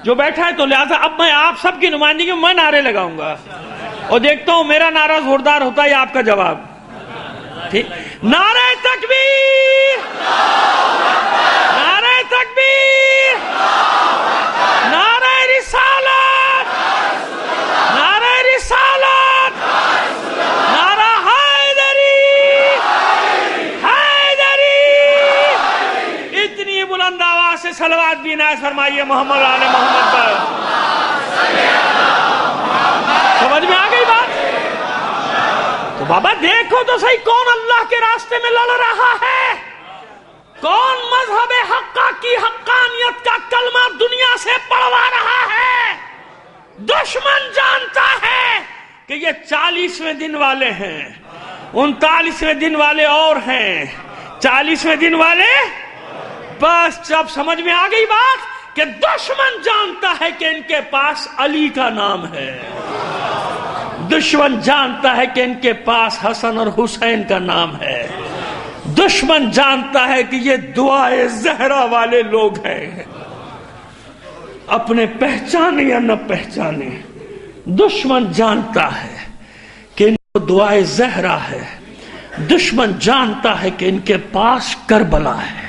جو بیٹھا ہے. تو لہٰذا اب میں آپ سب کی نمائندگی میں نعرے لگاؤں گا اور دیکھتا ہوں میرا نعرہ زوردار ہوتا ہے یا آپ کا جواب. ٹھیک؟ نعرہ تکبیر، نعرہ تکبیر، نعرہ رسالت، نعرہ رسالت، نعرہ حیدری، حیدری. اتنی بلند آواز سے صلوات بھی نائز فرمائیے محمد آل محمد پر. سمجھ میں آ گئی بات؟ تو بابا دیکھو تو صحیح کون اللہ کے راستے میں لڑ رہا ہے، کون مذہب حقہ کی حقانیت کا کلمہ دنیا سے پڑھوا رہا ہے. دشمن جانتا ہے کہ یہ 40ویں دن والے ہیں، 39ویں دن والے اور ہیں، 40ویں دن والے. بس جب سمجھ میں آ گئی بات کہ دشمن جانتا ہے کہ ان کے پاس علی کا نام ہے، دشمن جانتا ہے کہ ان کے پاس حسن اور حسین کا نام ہے، دشمن جانتا ہے کہ یہ دعائے زہرا والے لوگ ہیں. اپنے پہچانے یا نہ پہچانے دشمن جانتا ہے کہ ان کو دعائے زہرا ہے. دشمن جانتا ہے کہ ان کے پاس کربلا ہے،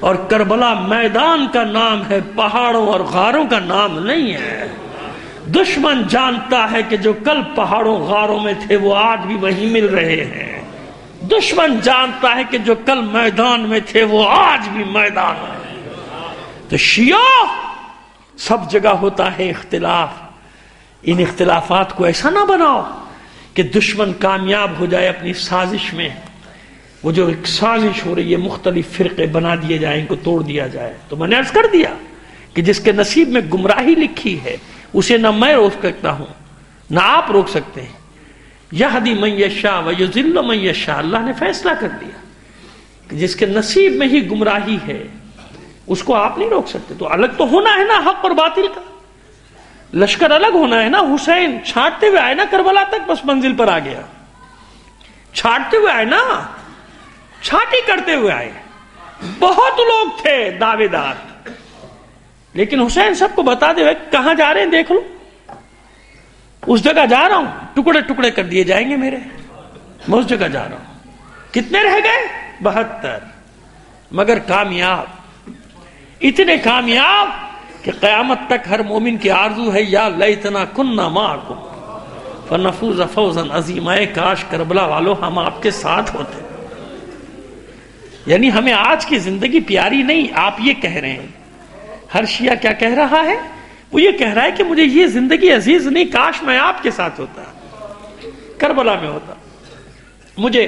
اور کربلا میدان کا نام ہے، پہاڑوں اور غاروں کا نام نہیں ہے. دشمن جانتا ہے کہ جو کل پہاڑوں غاروں میں تھے وہ آج بھی وہیں مل رہے ہیں. دشمن جانتا ہے کہ جو کل میدان میں تھے وہ آج بھی میدان میں. تو شیعہ سب جگہ ہوتا ہے اختلاف. ان اختلافات کو ایسا نہ بناؤ کہ دشمن کامیاب ہو جائے اپنی سازش میں. وہ جو ایک سازش ہو رہی ہے، مختلف فرقے بنا دیے جائیں، ان کو توڑ دیا جائے. تو میں نے عرض کر دیا کہ جس کے نصیب میں گمراہی لکھی ہے اسے نہ میں روک سکتا ہوں نہ آپ روک سکتے ہیں. یہدی من یشاء ویضل من یشاء. اللہ نے فیصلہ کر دیا کہ جس کے نصیب میں ہی گمراہی ہے اس کو آپ نہیں روک سکتے. تو الگ تو ہونا ہے نا حق اور باطل کا، لشکر الگ ہونا ہے نا. حسین چھانٹتے ہوئے آئے نا کربلا تک، بس منزل پر آ گیا. چھانٹتے ہوئے آئے نا، چھانٹی کرتے ہوئے آئے. بہت لوگ تھے دعوے دار، لیکن حسین سب کو بتا دے کہاں جا رہے ہیں دیکھ لو، اس جگہ جا رہا ہوں، ٹکڑے ٹکڑے کر دیے جائیں گے میرے، میں اس جگہ جا رہا ہوں۔ کتنے رہ گئے؟ 72، مگر کامیاب، اتنے کامیاب کہ قیامت تک ہر مومن کی آرزو ہے یا لیتنا کننا معکم فنفوز فوزا عظیما، کاش کربلا والو ہم آپ کے ساتھ ہوتے۔ یعنی ہمیں آج کی زندگی پیاری نہیں، آپ یہ کہہ رہے ہیں۔ ہر شیعہ کیا کہہ رہا ہے؟ وہ یہ کہہ رہا ہے کہ مجھے یہ زندگی عزیز نہیں، کاش میں آپ کے ساتھ ہوتا، کربلا میں ہوتا۔ مجھے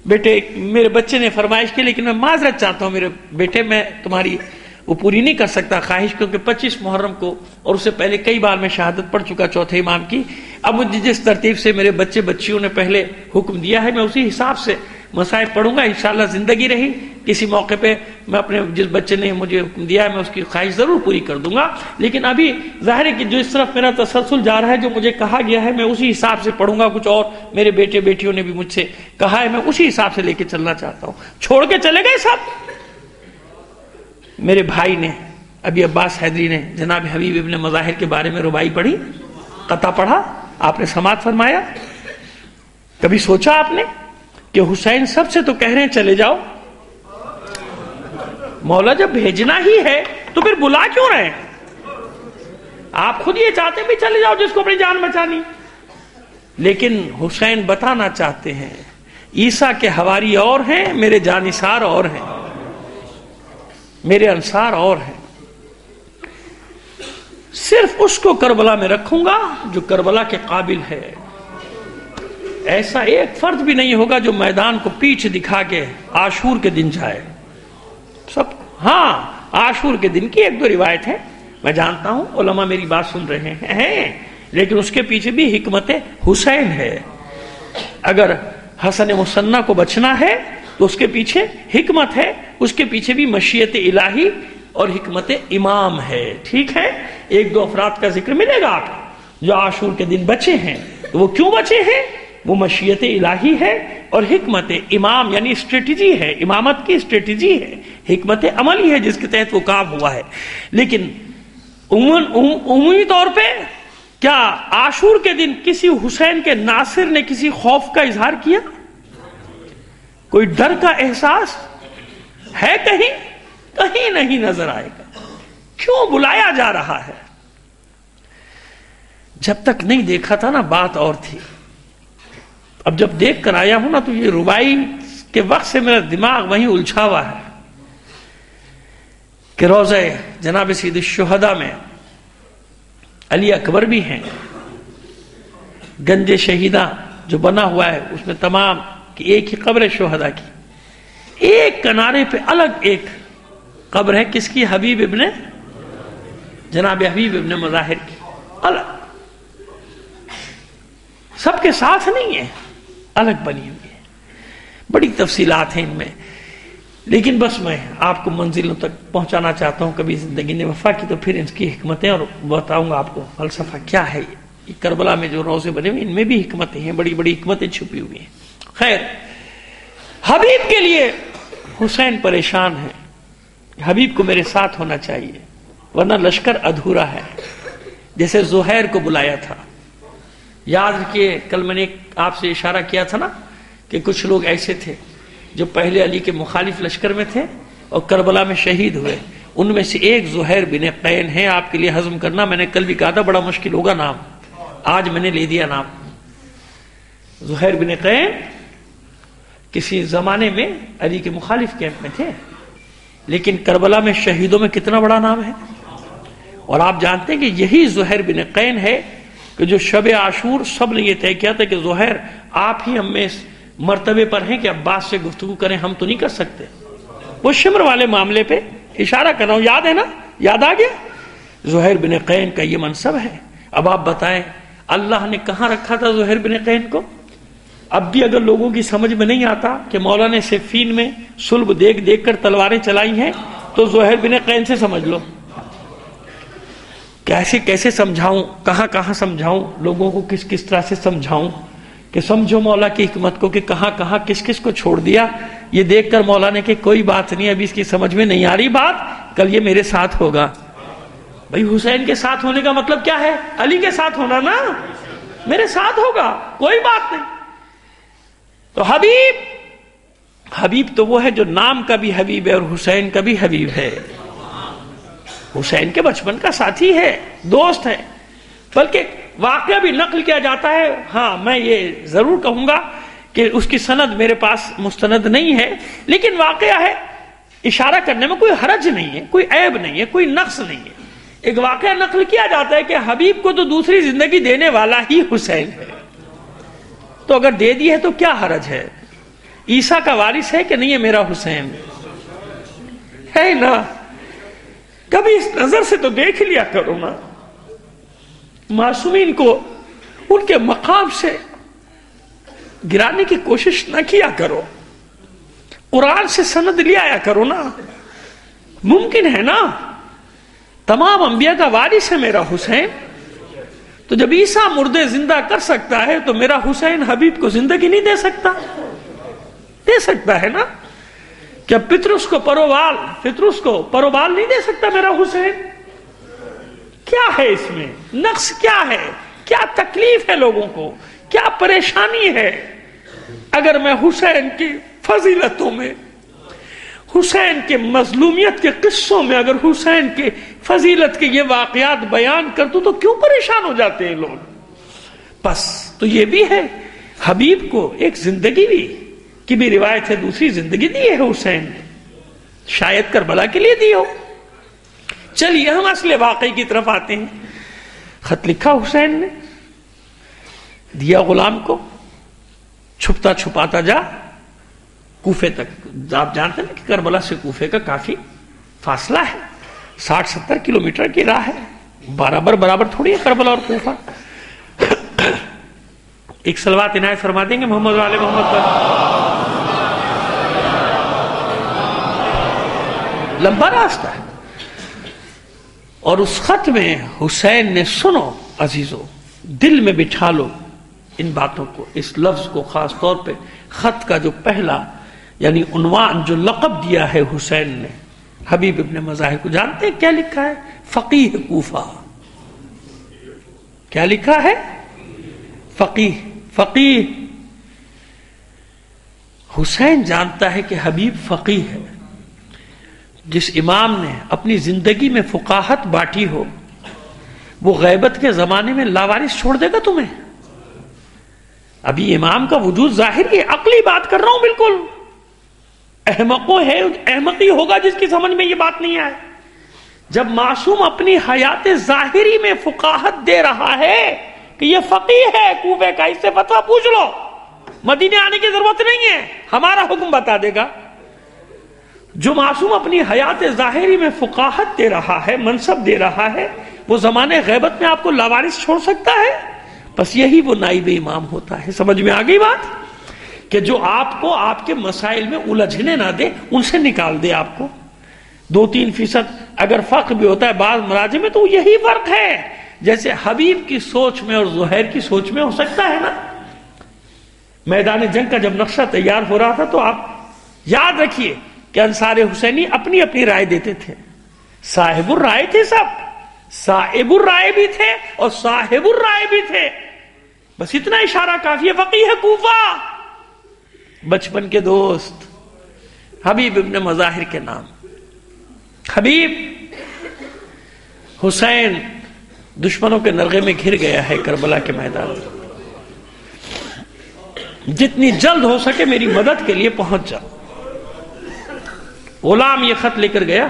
بیٹے، میرے بچے نے فرمائش کی، لیکن میں معذرت چاہتا ہوں میرے بیٹے، میں تمہاری وہ پوری نہیں کر سکتا خواہش، کیونکہ 25 محرم کو اور اس سے پہلے کئی بار میں شہادت پڑھ چکا چوتھے امام کی۔ اب مجھے جس ترتیب سے میرے بچے بچیوں نے پہلے حکم دیا ہے، میں اسی حساب سے مسائل پڑھوں گا، انشاءاللہ زندگی رہی کسی موقع پہ میں اپنے جس بچے نے مجھے حکم دیا ہے میں اس کی خواہش ضرور پوری کر دوں گا۔ لیکن ابھی ظاہر ہے کہ جو اس طرف میرا تسلسل جا رہا ہے، جو مجھے کہا گیا ہے میں اسی حساب سے پڑھوں گا، کچھ اور میرے بیٹے بیٹیوں نے بھی مجھ سے کہا ہے، میں اسی حساب سے لے کے چلنا چاہتا ہوں۔ چھوڑ کے چلے گئے سب۔ میرے بھائی نے ابھی عباس حیدری نے جناب حبیب ابن مظاہر کے بارے میں ربائی پڑھی، قطع پڑھا، آپ نے سماعت فرمایا۔ کبھی سوچا آپ نے کہ حسین سب سے تو کہہ رہے ہیں چلے جاؤ، مولا جب بھیجنا ہی ہے تو پھر بلا کیوں رہے ہیں؟ آپ خود یہ چاہتے ہیں بھی چلے جاؤ جس کو اپنی جان بچانی، لیکن حسین بتانا چاہتے ہیں عیسیٰ کے حواری اور ہیں، میرے جانثار اور ہیں، میرے انصار اور ہیں۔ صرف اس کو کربلا میں رکھوں گا جو کربلا کے قابل ہے۔ ایسا ایک فرد بھی نہیں ہوگا جو میدان کو پیچھے دکھا کے عاشور کے دن جائے۔ سب ہاں، عاشور کے دن کی ایک دو روایت ہے، میں جانتا ہوں علماء میری بات سن رہے ہیں، لیکن اس کے پیچھے بھی حکمت حسین ہے۔ اگر حسن مصنع کو بچنا ہے تو اس کے پیچھے حکمت ہے، اس کے پیچھے بھی مشیت الہی اور حکمت امام ہے۔ ٹھیک ہے، ایک دو افراد کا ذکر ملے گا آپ جو عاشور کے دن بچے ہیں، تو وہ کیوں بچے ہیں؟ وہ مشیت الہی ہے اور حکمت امام، یعنی اسٹریٹجی ہے، امامت کی اسٹریٹجی ہے، حکمت عملی ہے جس کے تحت وہ کام ہوا ہے۔ لیکن عمومی طور پہ کیا عاشور کے دن کسی حسین کے ناصر نے کسی خوف کا اظہار کیا؟ کوئی ڈر کا احساس ہے کہیں؟ کہیں نہیں نظر آئے گا۔ کیوں بلایا جا رہا ہے؟ جب تک نہیں دیکھا تھا نا بات اور تھی، اب جب دیکھ کر آیا ہوں نا تو یہ ربائی کے وقت سے میرا دماغ وہیں الجھا ہوا ہے کہ روضہ جناب سید الشہداء میں علی اکبر بھی ہیں، گنج شہیداں جو بنا ہوا ہے اس میں تمام کہ ایک ہی قبر شہداء کی، ایک کنارے پہ الگ ایک قبر ہے، کس کی؟ حبیب ابن جناب حبیب ابن مظاہر کی، الگ، سب کے ساتھ نہیں ہے، الگ بنی ہوئی ہے۔ بڑی تفصیلات ہیں ان میں، لیکن بس میں آپ کو منزلوں تک پہنچانا چاہتا ہوں۔ کبھی زندگی نے وفا کی تو پھر ان کی حکمتیں اور بتاؤں گا آپ کو فلسفہ کیا ہے۔ یہ کربلا میں جو روزے بنے ہوئے ان میں بھی حکمتیں ہیں، بڑی بڑی حکمتیں چھپی ہوئی ہیں۔ خیر، حبیب کے لیے حسین پریشان ہے، حبیب کو میرے ساتھ ہونا چاہیے ورنہ لشکر ادھورا ہے۔ جیسے زہیر کو بلایا تھا، یاد رکھیے کل میں نے آپ سے اشارہ کیا تھا نا کہ کچھ لوگ ایسے تھے جو پہلے علی کے مخالف لشکر میں تھے اور کربلا میں شہید ہوئے، ان میں سے ایک زہیر بن قین ہے۔ آپ کے لیے ہضم کرنا، میں نے کل بھی کہا تھا بڑا مشکل ہوگا نام، آج میں نے لے دیا نام۔ زہیر بن قین کسی زمانے میں علی کے مخالف کیمپ میں تھے، لیکن کربلا میں شہیدوں میں کتنا بڑا نام ہے۔ اور آپ جانتے ہیں کہ یہی زہیر بن قین ہے کہ جو شب عاشور سب نے یہ طے کیا تھا کہ زہیر آپ ہی ہم میں اس مرتبے پر ہیں کہ عباس سے گفتگو کریں، ہم تو نہیں کر سکتے۔ وہ شمر والے معاملے پہ اشارہ کر رہا ہوں، یاد ہے نا؟ یاد آ گیا؟ زہیر بن قین کا یہ منصب ہے۔ اب آپ بتائیں اللہ نے کہاں رکھا تھا زہیر بن قین کو؟ اب بھی اگر لوگوں کی سمجھ میں نہیں آتا کہ مولا نے صفین میں صلب دیکھ دیکھ کر تلواریں چلائی ہیں تو زہیر بن قین سے سمجھ لو۔ کیسے کیسے سمجھاؤں، کہاں کہاں سمجھاؤں، لوگوں کو کس کس طرح سے سمجھاؤں کہ سمجھو مولا کی حکمت کو کہ کہاں کہاں کس کس کو چھوڑ دیا۔ یہ دیکھ کر مولا نے کہ کوئی بات نہیں، ابھی اس کی سمجھ میں نہیں آ رہی بات، کل یہ میرے ساتھ ہوگا۔ بھائی حسین کے ساتھ ہونے کا مطلب کیا ہے؟ علی کے ساتھ ہونا نا، میرے ساتھ ہوگا، کوئی بات نہیں۔ تو حبیب تو وہ ہے جو نام کا بھی حبیب ہے اور حسین کا بھی حبیب ہے، حسین کے بچپن کا ساتھی ہے، دوست ہے، بلکہ واقعہ بھی نقل کیا جاتا ہے۔ ہاں میں یہ ضرور کہوں گا کہ اس کی سند میرے پاس مستند نہیں ہے، لیکن واقعہ ہے، اشارہ کرنے میں کوئی حرج نہیں ہے، کوئی عیب نہیں ہے، کوئی نقص نہیں ہے۔ ایک واقعہ نقل کیا جاتا ہے کہ حبیب کو تو دوسری زندگی دینے والا ہی حسین ہے، تو اگر دے دی ہے تو کیا حرج ہے؟ عیسیٰ کا وارث ہے کہ نہیں ہے میرا حسین؟ ہے نا؟ کبھی اس نظر سے تو دیکھ لیا کرو نا، معصومین کو ان کے مقام سے گرانے کی کوشش نہ کیا کرو، قرآن سے سند لے آیا کرو نا۔ ممکن ہے نا، تمام انبیاء کا وارث ہے میرا حسین، تو جب عیسیٰ مردے زندہ کر سکتا ہے تو میرا حسین حبیب کو زندگی نہیں دے سکتا؟ دے سکتا ہے نا۔ کیا پطرس کو پروبال نہیں دے سکتا میرا حسین؟ کیا ہے اس میں نقص؟ کیا ہے؟ کیا تکلیف ہے لوگوں کو؟ کیا پریشانی ہے؟ اگر میں حسین کی فضیلتوں میں، حسین کے مظلومیت کے قصوں میں اگر حسین کے فضیلت کے یہ واقعات بیان کر دوں تو کیوں پریشان ہو جاتے ہیں لوگ؟ بس تو یہ بھی ہے، حبیب کو ایک زندگی کی بھی روایت ہے، دوسری زندگی دی ہے حسین نے، شاید کربلا کے لیے دی ہو۔ چلیے ہم اصل واقعی کی طرف آتے ہیں۔ خط لکھا حسین نے، دیا غلام کو، چھپتا چھپاتا جا کوفے تک۔ آپ جانتے ہیں کہ کربلا سے کوفے کا کافی فاصلہ ہے، 60-70 کلومیٹر کی راہ ہے، برابر تھوڑی ہے کربلا اور کوفہ۔ ایک صلوات عنایت فرما دیں گے محمد وعلی محمد پر؟ لمبا راستہ ہے، اور اس خط میں حسین نے، سنو عزیزو، دل میں بٹھا لو ان باتوں کو، اس لفظ کو خاص طور پہ، خط کا جو پہلا یعنی عنوان، جو لقب دیا ہے حسین نے حبیب ابن مظاہر کو، جانتے ہیں کیا لکھا ہے؟ فقیہ کوفہ۔ کیا لکھا ہے؟ فقیہ۔ حسین جانتا ہے کہ حبیب فقیہ ہے۔ جس امام نے اپنی زندگی میں فقاہت بانٹی ہو، وہ غیبت کے زمانے میں لاوارث چھوڑ دے گا تمہیں؟ ابھی امام کا وجود ظاہری ہے، عقلی بات کر رہا ہوں، بالکل احمقی ہوگا جس کی سمجھ میں یہ بات نہیں آئے۔ جب معصوم اپنی حیات ظاہری میں فقاہت دے رہا ہے کہ یہ فقیہ ہے کوفے کا، اس سے فتویٰ پوچھ لو، مدینے آنے کی ضرورت نہیں ہے، ہمارا حکم بتا دے گا۔ جو معصوم اپنی حیات ظاہری میں فقاہت دے رہا ہے، منصب دے رہا ہے، وہ زمانے غیبت میں آپ کو لاوارث چھوڑ سکتا ہے؟ بس یہی وہ نائب امام ہوتا ہے۔ سمجھ میں آ گئی بات؟ کہ جو آپ کو آپ کے مسائل میں الجھنے نہ دے، ان سے نکال دے آپ کو۔ 2-3% اگر فرق بھی ہوتا ہے بعض مراجع میں، تو یہی فرق ہے، جیسے حبیب کی سوچ میں اور زہیر کی سوچ میں ہو سکتا ہے نا۔ میدان جنگ کا جب نقشہ تیار ہو رہا تھا تو آپ یاد رکھیے کہ انصار حسینی اپنی اپنی رائے دیتے تھے، صاحب الرائے تھے، سب صاحب الرائے بھی تھے اور صاحب الرائے بھی تھے، بس اتنا اشارہ کافی ہے۔ فقیہ کوفہ، بچپن کے دوست حبیب ابن مظاہر کے نام۔ حبیب حسین دشمنوں کے نرغے میں گھر گیا ہے کربلا کے میدان میں، جتنی جلد ہو سکے میری مدد کے لیے پہنچ جاؤ۔ غلام یہ خط لے کر گیا،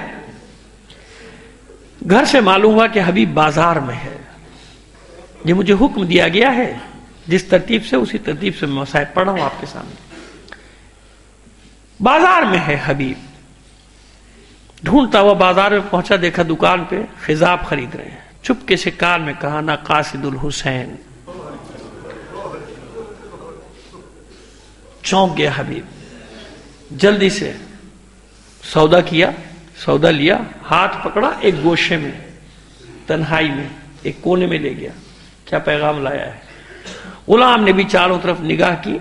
گھر سے معلوم ہوا کہ حبیب بازار میں ہے۔ یہ مجھے حکم دیا گیا ہے، جس ترتیب سے اسی ترتیب سے میں مسائل پڑھ رہا ہوں آپ کے سامنے۔ بازار میں ہے حبیب، ڈھونڈتا ہوا بازار میں پہنچا، دیکھا دکان پہ خضاب خرید رہے ہیں، چپکے سے کان میں کہا، نا قاصد الحسین۔ چونک گیا حبیب، جلدی سے سودا کیا، سودا لیا، ہاتھ پکڑا، ایک گوشے میں، تنہائی میں، ایک کونے میں لے گیا۔ کیا پیغام لایا ہے؟ غلام نے بھی چاروں طرف نگاہ کی،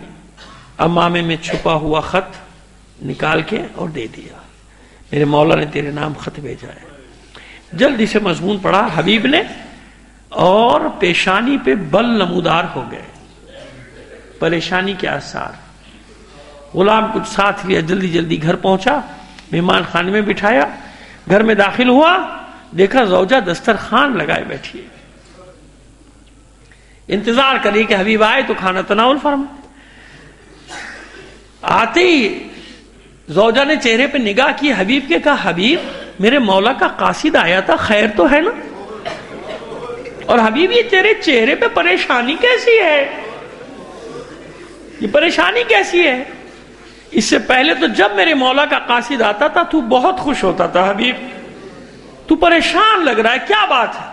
امامے میں چھپا ہوا خط نکال کے اور دے دیا، میرے مولا نے تیرے نام خط بھیجا ہے، جلدی سے مضمون پڑھا حبیب نے اور پیشانی پہ بل نمودار ہو گئے، پریشانی کے آثار۔ غلام کچھ ساتھ لیا، جلدی جلدی گھر پہنچا، مہمان خانے میں بٹھایا، گھر میں داخل ہوا، دیکھا زوجہ دسترخوان لگائے بیٹھی ہے، انتظار کری کہ حبیب آئے تو کھانا تناول فرمائے۔ آتے ہی زوجہ نے چہرے پہ نگاہ کی، حبیب کے کہا حبیب میرے مولا کا قاصد آیا تھا، خیر تو ہے نا؟ اور حبیب یہ تیرے چہرے پہ پریشانی کیسی ہے، یہ پریشانی کیسی ہے؟ اس سے پہلے تو جب میرے مولا کا قاصد آتا تھا تو بہت خوش ہوتا تھا، حبیب تو پریشان لگ رہا ہے، کیا بات ہے؟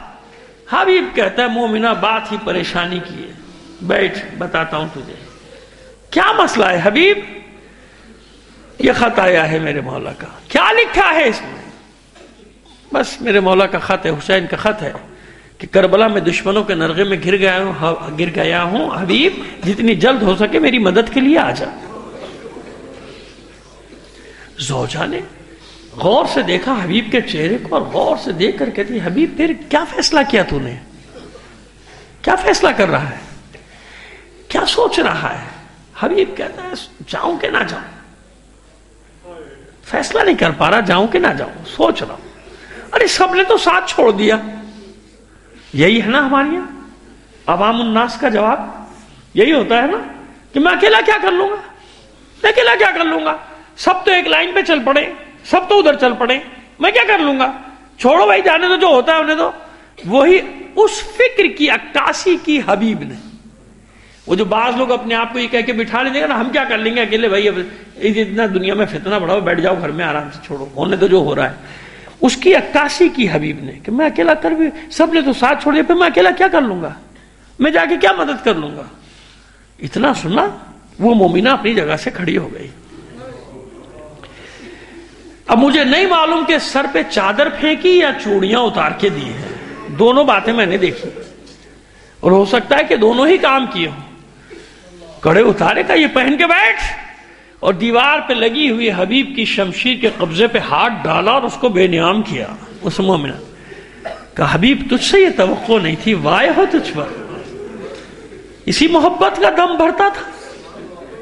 حبیب کہتا ہے مومنہ بات ہی پریشانی کی ہے، بیٹھ بتاتا ہوں تجھے کیا مسئلہ ہے۔ حبیب یہ خط آیا ہے میرے مولا کا، کیا لکھا ہے اس میں؟ بس میرے مولا کا خط ہے، حسین کا خط ہے کہ کربلا میں دشمنوں کے نرغے میں گر گیا ہوں، حبیب جتنی جلد ہو سکے میری مدد کے لیے آ جا۔ زوجہ نے غور سے دیکھا حبیب کے چہرے کو اور غور سے دیکھ کر کہتی حبیب پھر کیا فیصلہ کیا تو نے، کیا فیصلہ کر رہا ہے، کیا سوچ رہا ہے؟ حبیب کہتا ہے جاؤں کہ نہ جاؤں، فیصلہ نہیں کر پا رہا، جاؤں کہ نہ جاؤں، سوچ رہا ہوں۔ ارے سب نے تو ساتھ چھوڑ دیا، یہی ہے نا ہمارے یہاں عوام الناس کا جواب، یہی ہوتا ہے نا کہ میں اکیلا کیا کر لوں گا، میں اکیلا کیا کر لوں گا، سب تو ایک لائن پہ چل پڑے، سب تو ادھر چل پڑے، میں کیا کر لوں گا، چھوڑو بھائی جانے تو، جو ہوتا ہے انہیں تو۔ وہی اس فکر کی عکاسی کی حبیب نے۔ وہ جو بعض لوگ اپنے آپ کو یہ کہہ کے بٹھا لیں گے نا ہم کیا کر لیں گے اکیلے، بھائی اب اتنا دنیا میں فتنہ بڑھاؤ، بیٹھ جاؤ گھر میں آرام سے، چھوڑو ہونے تو جو ہو رہا ہے۔ اس کی عکاسی کی حبیب نے کہ میں اکیلا کر بھی، سب نے تو ساتھ چھوڑ دیا، پھر میں اکیلا کیا کر لوں گا، میں جا کے کیا مدد کر لوں گا۔ اتنا سنا وہ مومنہ اپنی جگہ سے کھڑی ہو گئی۔ اب مجھے نہیں معلوم کہ سر پہ چادر پھینکی یا چوڑیاں اتار کے دی ہیں، دونوں باتیں میں نے دیکھی، اور ہو سکتا ہے کہ دونوں ہی کام کیے ہوں۔ کڑے اتارے کا یہ پہن کے بیٹھ، اور دیوار پہ لگی ہوئی حبیب کی شمشیر کے قبضے پہ ہاتھ ڈالا اور اس کو بے نیام کیا۔ اس مومنہ کہا حبیب تجھ سے یہ توقع نہیں تھی، وائے ہو تجھ پر، اسی محبت کا دم بھرتا تھا،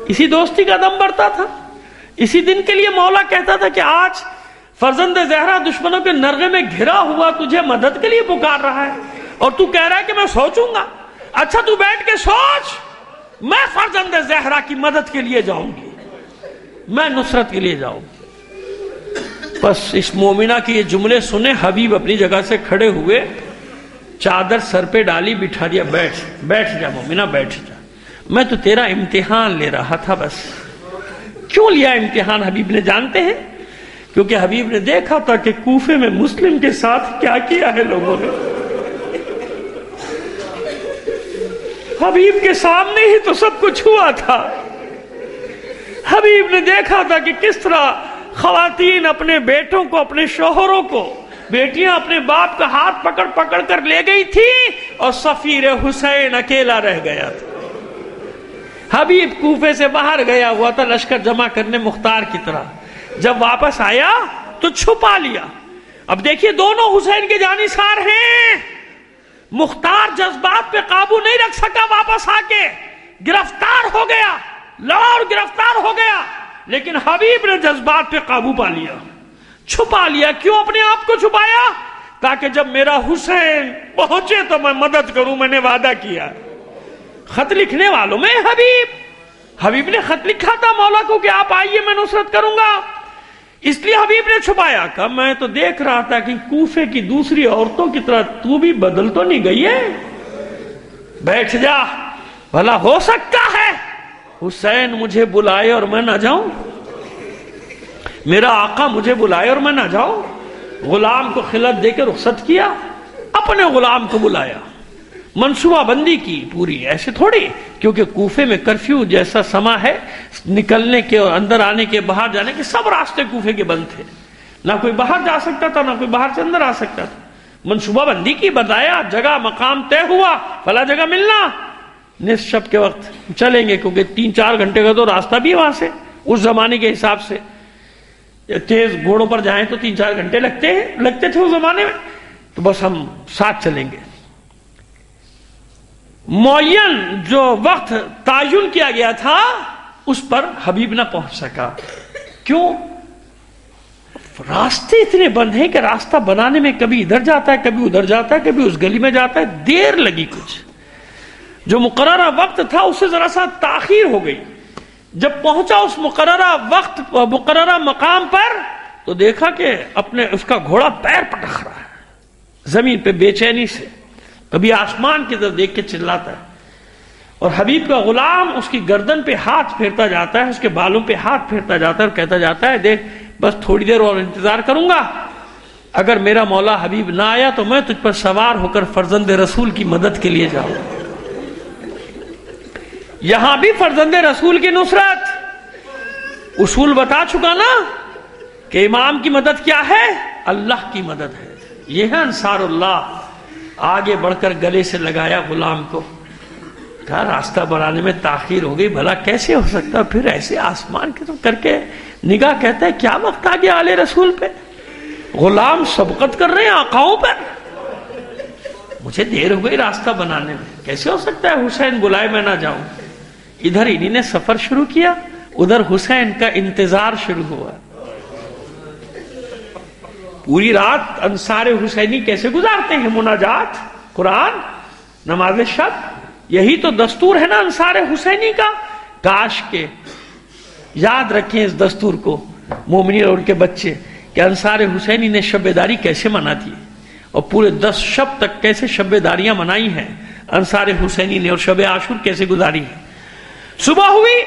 اسی دوستی کا دم بھرتا تھا، اسی دن کے لیے مولا کہتا تھا کہ آج فرزند زہرا دشمنوں کے نرغے میں گھرا ہوا تجھے مدد کے لیے پکار رہا ہے، اور تو کہہ رہا ہے کہ میں سوچوں گا۔ اچھا تو بیٹھ کے سوچ، میں فرزند زہرا کی مدد کے لیے جاؤں گی، میں نصرت کے لیے جاؤں۔ بس اس مومنہ کی یہ جملے سنے حبیب اپنی جگہ سے کھڑے ہوئے، چادر سر پہ ڈالی، بٹھا دیا، بیٹھ جا مومنہ بیٹھ جا، میں تو تیرا امتحان لے رہا تھا۔ بس کیوں لیا امتحان حبیب نے جانتے ہیں؟ کیونکہ حبیب نے دیکھا تھا کہ کوفے میں مسلم کے ساتھ کیا کیا ہے لوگوں نے، حبیب کے سامنے ہی تو سب کچھ ہوا تھا۔ حبیب نے دیکھا تھا کہ کس طرح خواتین اپنے بیٹوں کو، اپنے شوہروں کو، بیٹیاں اپنے باپ کا ہاتھ پکڑ پکڑ کر لے گئی تھی، اور سفیر حسین اکیلا رہ گیا تھا۔ حبیب کوفے سے باہر گیا ہوا تھا لشکر جمع کرنے مختار کی طرح، جب واپس آیا تو چھپا لیا۔ اب دیکھیے دونوں حسین کے جانثار ہیں، مختار جذبات پہ قابو نہیں رکھ سکا، واپس آ کے گرفتار ہو گیا، لڑا اور گرفتار ہو گیا، لیکن حبیب نے جذبات پہ قابو پا لیا، چھپا لیا۔ کیوں اپنے آپ کو چھپایا؟ تاکہ جب میرا حسین پہنچے تو میں مدد کروں، میں نے وعدہ کیا۔ خط لکھنے والوں میں حبیب نے خط لکھا تھا مولا کو کہ آپ آئیے میں نصرت کروں گا، اس لیے حبیب نے چھپایا۔ کہا میں تو دیکھ رہا تھا کہ کوفے کی دوسری عورتوں کی طرح تو بھی بدل تو نہیں گئی ہے، بیٹھ جا، بھلا ہو سکتا ہے حسین مجھے بلائے اور میں نہ جاؤں، میرا آقا مجھے بلائے اور میں نہ جاؤں۔ غلام کو خلعت دے کے رخصت کیا، اپنے غلام کو بلایا، منصوبہ بندی کی پوری، ایسے تھوڑی، کیونکہ کوفے میں کرفیو جیسا سما ہے، نکلنے کے اور اندر آنے کے، باہر جانے کے سب راستے کوفے کے بند تھے، نہ کوئی باہر جا سکتا تھا نہ کوئی باہر سے اندر آ سکتا تھا۔ منصوبہ بندی کی، بتایا جگہ مقام طے ہوا، فلاں جگہ ملنا، نصف شب کے وقت چلیں گے، کیونکہ 3-4 گھنٹے کا تو راستہ بھی ہے وہاں سے، اس زمانے کے حساب سے تیز گھوڑوں پر جائیں تو 3-4 گھنٹے لگتے تھے اس زمانے میں۔ تو بس ہم ساتھ چلیں گے. معین جو وقت تعین کیا گیا تھا اس پر حبیب نہ پہنچ سکا. کیوں؟ راستے اتنے بند ہیں کہ راستہ بنانے میں کبھی ادھر جاتا ہے، کبھی ادھر جاتا ہے، کبھی اس گلی میں جاتا ہے. دیر لگی کچھ. جو مقررہ وقت تھا اس سے ذرا سا تاخیر ہو گئی. جب پہنچا اس مقررہ وقت مقررہ مقام پر تو دیکھا کہ اپنے اس کا گھوڑا پیر پٹک رہا ہے زمین پہ بے چینی سے، کبھی آسمان کی طرف دیکھ کے چلاتا ہے. اور حبیب کا غلام اس کی گردن پہ ہاتھ پھیرتا جاتا ہے، اس کے بالوں پہ ہاتھ پھیرتا جاتا ہے اور کہتا جاتا ہے دیکھ بس تھوڑی دیر اور انتظار کروں گا، اگر میرا مولا حبیب نہ آیا تو میں تجھ پر سوار ہو کر فرزند رسول کی مدد کے لیے جاؤں. یہاں بھی فرزند رسول کی نصرت. اصول بتا چکا نا کہ امام کی مدد کیا ہے؟ اللہ کی مدد ہے. یہ ہے انصار اللہ. آگے بڑھ کر گلے سے لگایا غلام کو، کہا راستہ بنانے میں تاخیر ہو گئی، بھلا کیسے ہو سکتا؟ پھر ایسے آسمان کی طرف کر کے نگاہ کہتا ہے کیا وقت آ گیا آلے رسول پہ؟ غلام سبقت کر رہے ہیں آقاؤں پر. مجھے دیر ہو گئی راستہ بنانے میں، کیسے ہو سکتا ہے حسین بلائے میں نہ جاؤں؟ ادھر انہی نے سفر شروع کیا، ادھر حسین کا انتظار شروع ہوا. پوری رات انصار حسینی کیسے گزارتے ہیں؟ مناجات، قرآن، نماز شب. یہی تو دستور ہے نا انصار حسینی کا. کاش کے یاد رکھیں اس دستور کو مومنین اور ان کے بچے کہ انصار حسینی نے شب داری کیسے منا دی اور پورے 10 شب تک کیسے شب داریاں منائی ہیں انصار حسینی نے، اور شب عاشور کیسے گزاری ہے. صبح ہوئی،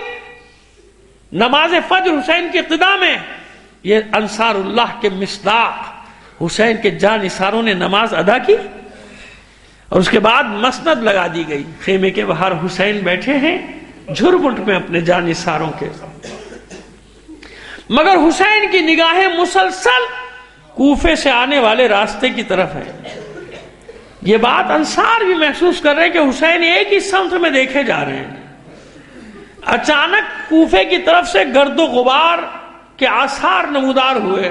نماز فجر حسین کی ابتدا میں یہ انصار اللہ کے مصداق حسین کے جانثاروں نے نماز ادا کی اور اس کے بعد مسند لگا دی گئی. خیمے کے باہر حسین بیٹھے ہیں جھرمٹ میں اپنے جانثاروں کے، مگر حسین کی نگاہیں مسلسل کوفے سے آنے والے راستے کی طرف ہیں. یہ بات انصار بھی محسوس کر رہے ہیں کہ حسین ایک ہی سمت میں دیکھے جا رہے ہیں. اچانک کوفے کی طرف سے گرد و غبار کے آثار نمودار ہوئے.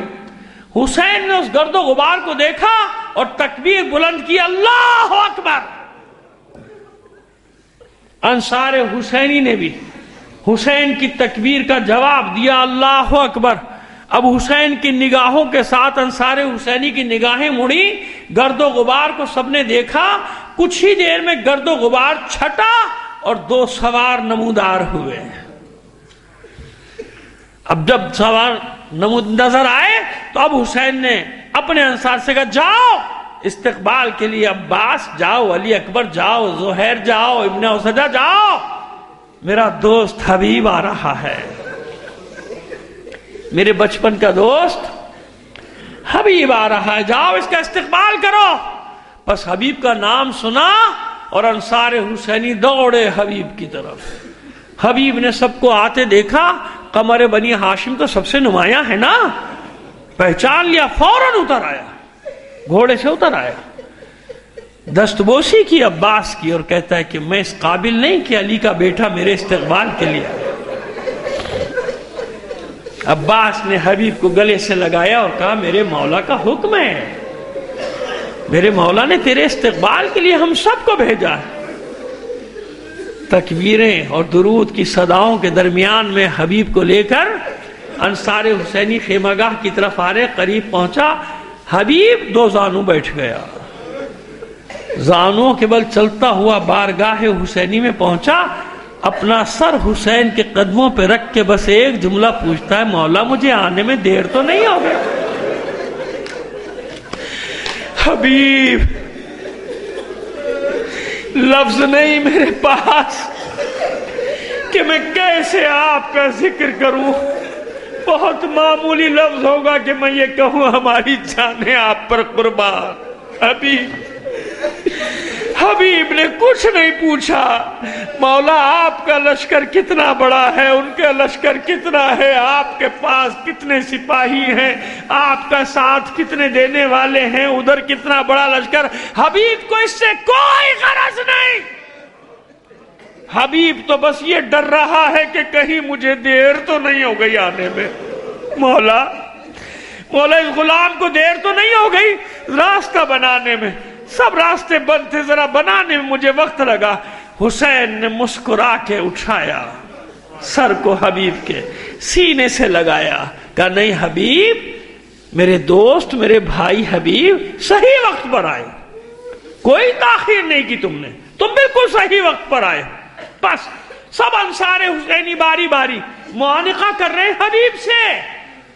حسین نے اس گرد و غبار کو دیکھا اور تکبیر بلند کی، اللہ اکبر. انصار حسینی نے بھی حسین کی تکبیر کا جواب دیا، اللہ اکبر. اب حسین کی نگاہوں کے ساتھ انصار حسینی کی نگاہیں مڑی، گرد و غبار کو سب نے دیکھا. کچھ ہی دیر میں گرد و غبار چھٹا اور 2 سوار نمودار ہوئے. اب جب سوار نظر آئے تو اب حسین نے اپنے انصار سے کہا جاؤ استقبال کے لیے، عباس جاؤ، علی اکبر جاؤ، زہیر جاؤ، ابن اسدہ جاؤ، میرا دوست حبیب آ رہا ہے، میرے بچپن کا دوست حبیب آ رہا ہے، جاؤ اس کا استقبال کرو. بس حبیب کا نام سنا اور انصار حسینی دوڑے حبیب کی طرف. حبیب نے سب کو آتے دیکھا، قمر بنی ہاشم تو سب سے نمایاں ہے نا، پہچان لیا، فوراً اتر آیا، گھوڑے سے اتر آیا، دستبوسی کی عباس کی اور کہتا ہے کہ میں اس قابل نہیں کہ علی کا بیٹا میرے استقبال کے لیے. عباس نے حبیب کو گلے سے لگایا اور کہا میرے مولا کا حکم ہے، میرے مولا نے تیرے استقبال کے لیے ہم سب کو بھیجا ہے. تکبیریں اور درود کی صداؤں کے درمیان میں حبیب کو لے کر انصار حسینی خیمہ گاہ کی طرف آ رہے. قریب پہنچا، حبیب 2 زانو بیٹھ گیا، زانوں کے بل چلتا ہوا بارگاہ حسینی میں پہنچا، اپنا سر حسین کے قدموں پہ رکھ کے بس ایک جملہ پوچھتا ہے، مولا مجھے آنے میں دیر تو نہیں ہوگی؟ حبیب لفظ نہیں میرے پاس کہ میں کیسے آپ کا ذکر کروں. بہت معمولی لفظ ہوگا کہ میں یہ کہوں ہماری جانیں آپ پر قربان. حبیب نے کچھ نہیں پوچھا، مولا آپ کا لشکر کتنا بڑا ہے، ان کا لشکر کتنا ہے، آپ کے پاس کتنے سپاہی ہیں، آپ کا ساتھ کتنے دینے والے ہیں، ادھر کتنا بڑا لشکر. حبیب کو اس سے کوئی غرض نہیں. حبیب تو بس یہ ڈر رہا ہے کہ کہیں مجھے دیر تو نہیں ہو گئی آنے میں. مولا مولا اس غلام کو دیر تو نہیں ہو گئی راستہ بنانے میں؟ سب راستے بند تھے، ذرا بنانے میں مجھے وقت لگا۔ حسین نے مسکرا کے اٹھایا، سر کو حبیب کے سینے سے لگایا، کہا نہیں حبیب، میرے دوست، میرے بھائی حبیب، صحیح وقت پر آئے، کوئی تاخیر نہیں کی تم نے، تم بالکل صحیح وقت پر آئے۔ بس سب انصار حسینی باری باری معانقہ کر رہے ہیں،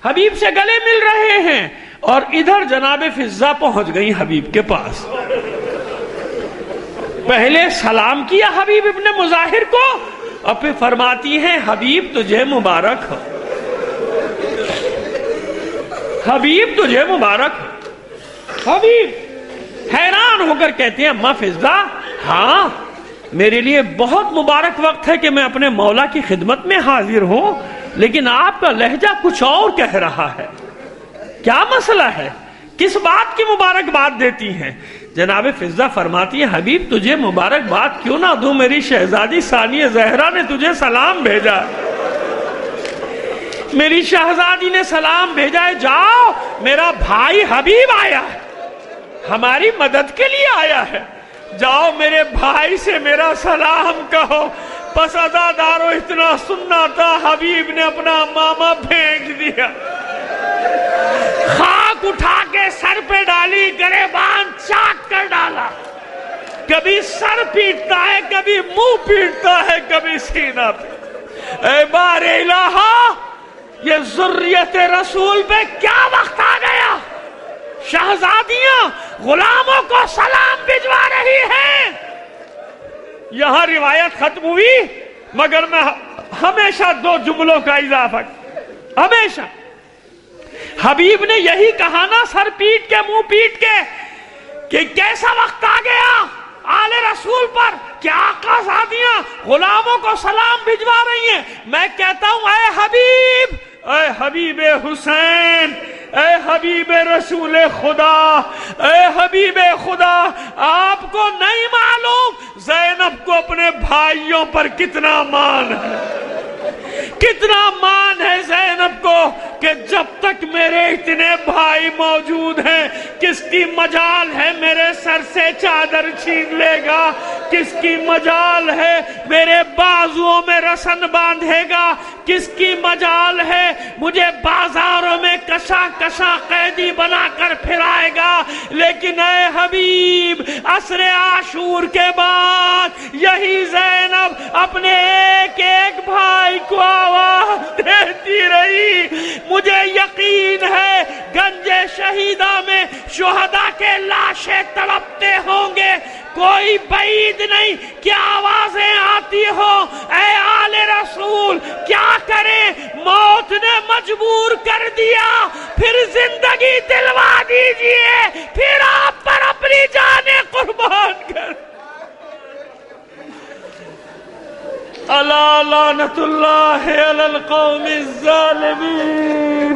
حبیب سے گلے مل رہے ہیں، اور ادھر جناب فضہ پہنچ گئی حبیب کے پاس۔ پہلے سلام کیا حبیب ابن مظاہر کو، اور پھر فرماتی ہیں حبیب تجھے مبارک ہو، حبیب تجھے مبارک ہو۔ حبیب حیران ہو کر کہتے ہیں اماں فضہ، ہاں میرے لیے بہت مبارک وقت ہے کہ میں اپنے مولا کی خدمت میں حاضر ہوں، لیکن آپ کا لہجہ کچھ اور کہہ رہا ہے، کیا مسئلہ ہے؟ کس بات کی مبارکباد دیتی ہیں؟ جناب فضہ فرماتی ہے حبیب تجھے مبارکباد کیوں نہ دوں، میری شہزادی ثانیہ زہرا نے تجھے سلام بھیجا، میری شہزادی نے سلام بھیجا ہے، جاؤ میرا بھائی حبیب آیا ہے، ہماری مدد کے لیے آیا ہے، جاؤ میرے بھائی سے میرا سلام کہو۔ پس ازادارو اتنا سننا تھا، حبیب نے اپنا ماما پھینک دیا، خاک اٹھا کے سر پہ ڈالی، گریبان چاک کر ڈالا، کبھی سر پیٹتا ہے، کبھی منہ پیٹتا ہے، کبھی سینہ پہ۔ اے بار الہا، یہ ذریت رسول پہ کیا وقت آ گیا؟ شہزادیاں غلاموں کو سلام بھجوا رہی ہیں۔ یہاں روایت ختم ہوئی، مگر میں ہمیشہ دو جملوں کا اضافہ، ہمیشہ حبیب نے یہی کہا نا سر پیٹ کے منہ پیٹ کے، کہ کیسا وقت آ گیا آل رسول پر کہ آقا زادیاں غلاموں کو سلام بھجوا رہی ہیں۔ میں کہتا ہوں اے حبیب، اے حبیب حسین، اے حبیب رسول خدا، اے حبیب خدا، آپ کو نہیں معلوم زینب کو اپنے بھائیوں پر کتنا مان ہے، کتنا مان ہے زینب کو، کہ جب تک میرے اتنے بھائی موجود ہیں کس کی مجال ہے میرے سر سے چادر چھین لے گا، کس کی مجال ہے میرے بازوؤں میں رسن باندھے گا، کس کی مجال ہے مجھے بازاروں میں کشا کشا قیدی بنا کر پھرائے گا۔ لیکن اے حبیب، عصر عاشور کے بعد یہی زینب اپنے ایک ایک بھائی کو آواز دیتی رہی۔ مجھے یقین ہے گنج شہیدہ میں شہداء کے لاشیں تڑپتے ہوں گے، کوئی بعید نہیں کہ آوازیں آتی ہو، اے آل رسول کیا کریں، موت نے مجبور کر دیا، پھر زندگی دلوا دیجئے، پھر آپ پر اپنی جانیں قربان کر۔ الا لعنت اللہ علی القوم الظالمین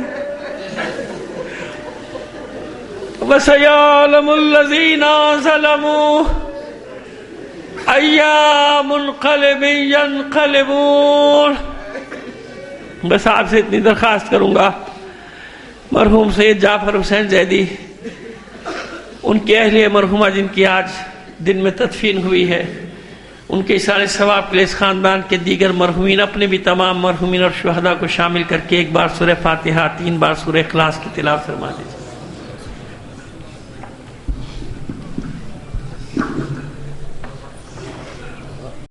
وسيعلم الذين ظلموا أي منقلب ينقلبون۔ بس آپ سے اتنی درخواست کروں گا، مرحوم سید جعفر حسین زیدی، ان کے اہل مرحومہ جن کی آج دن میں تدفین ہوئی ہے، ان کے اشارے ثواب کے لیے اس خاندان کے دیگر مرحومین، اپنے بھی تمام مرحومین اور شہداء کو شامل کر کے ایک بار سورہ فاتحہ، 3 بار سورہ اخلاص کی تلاوت فرما دیجیے۔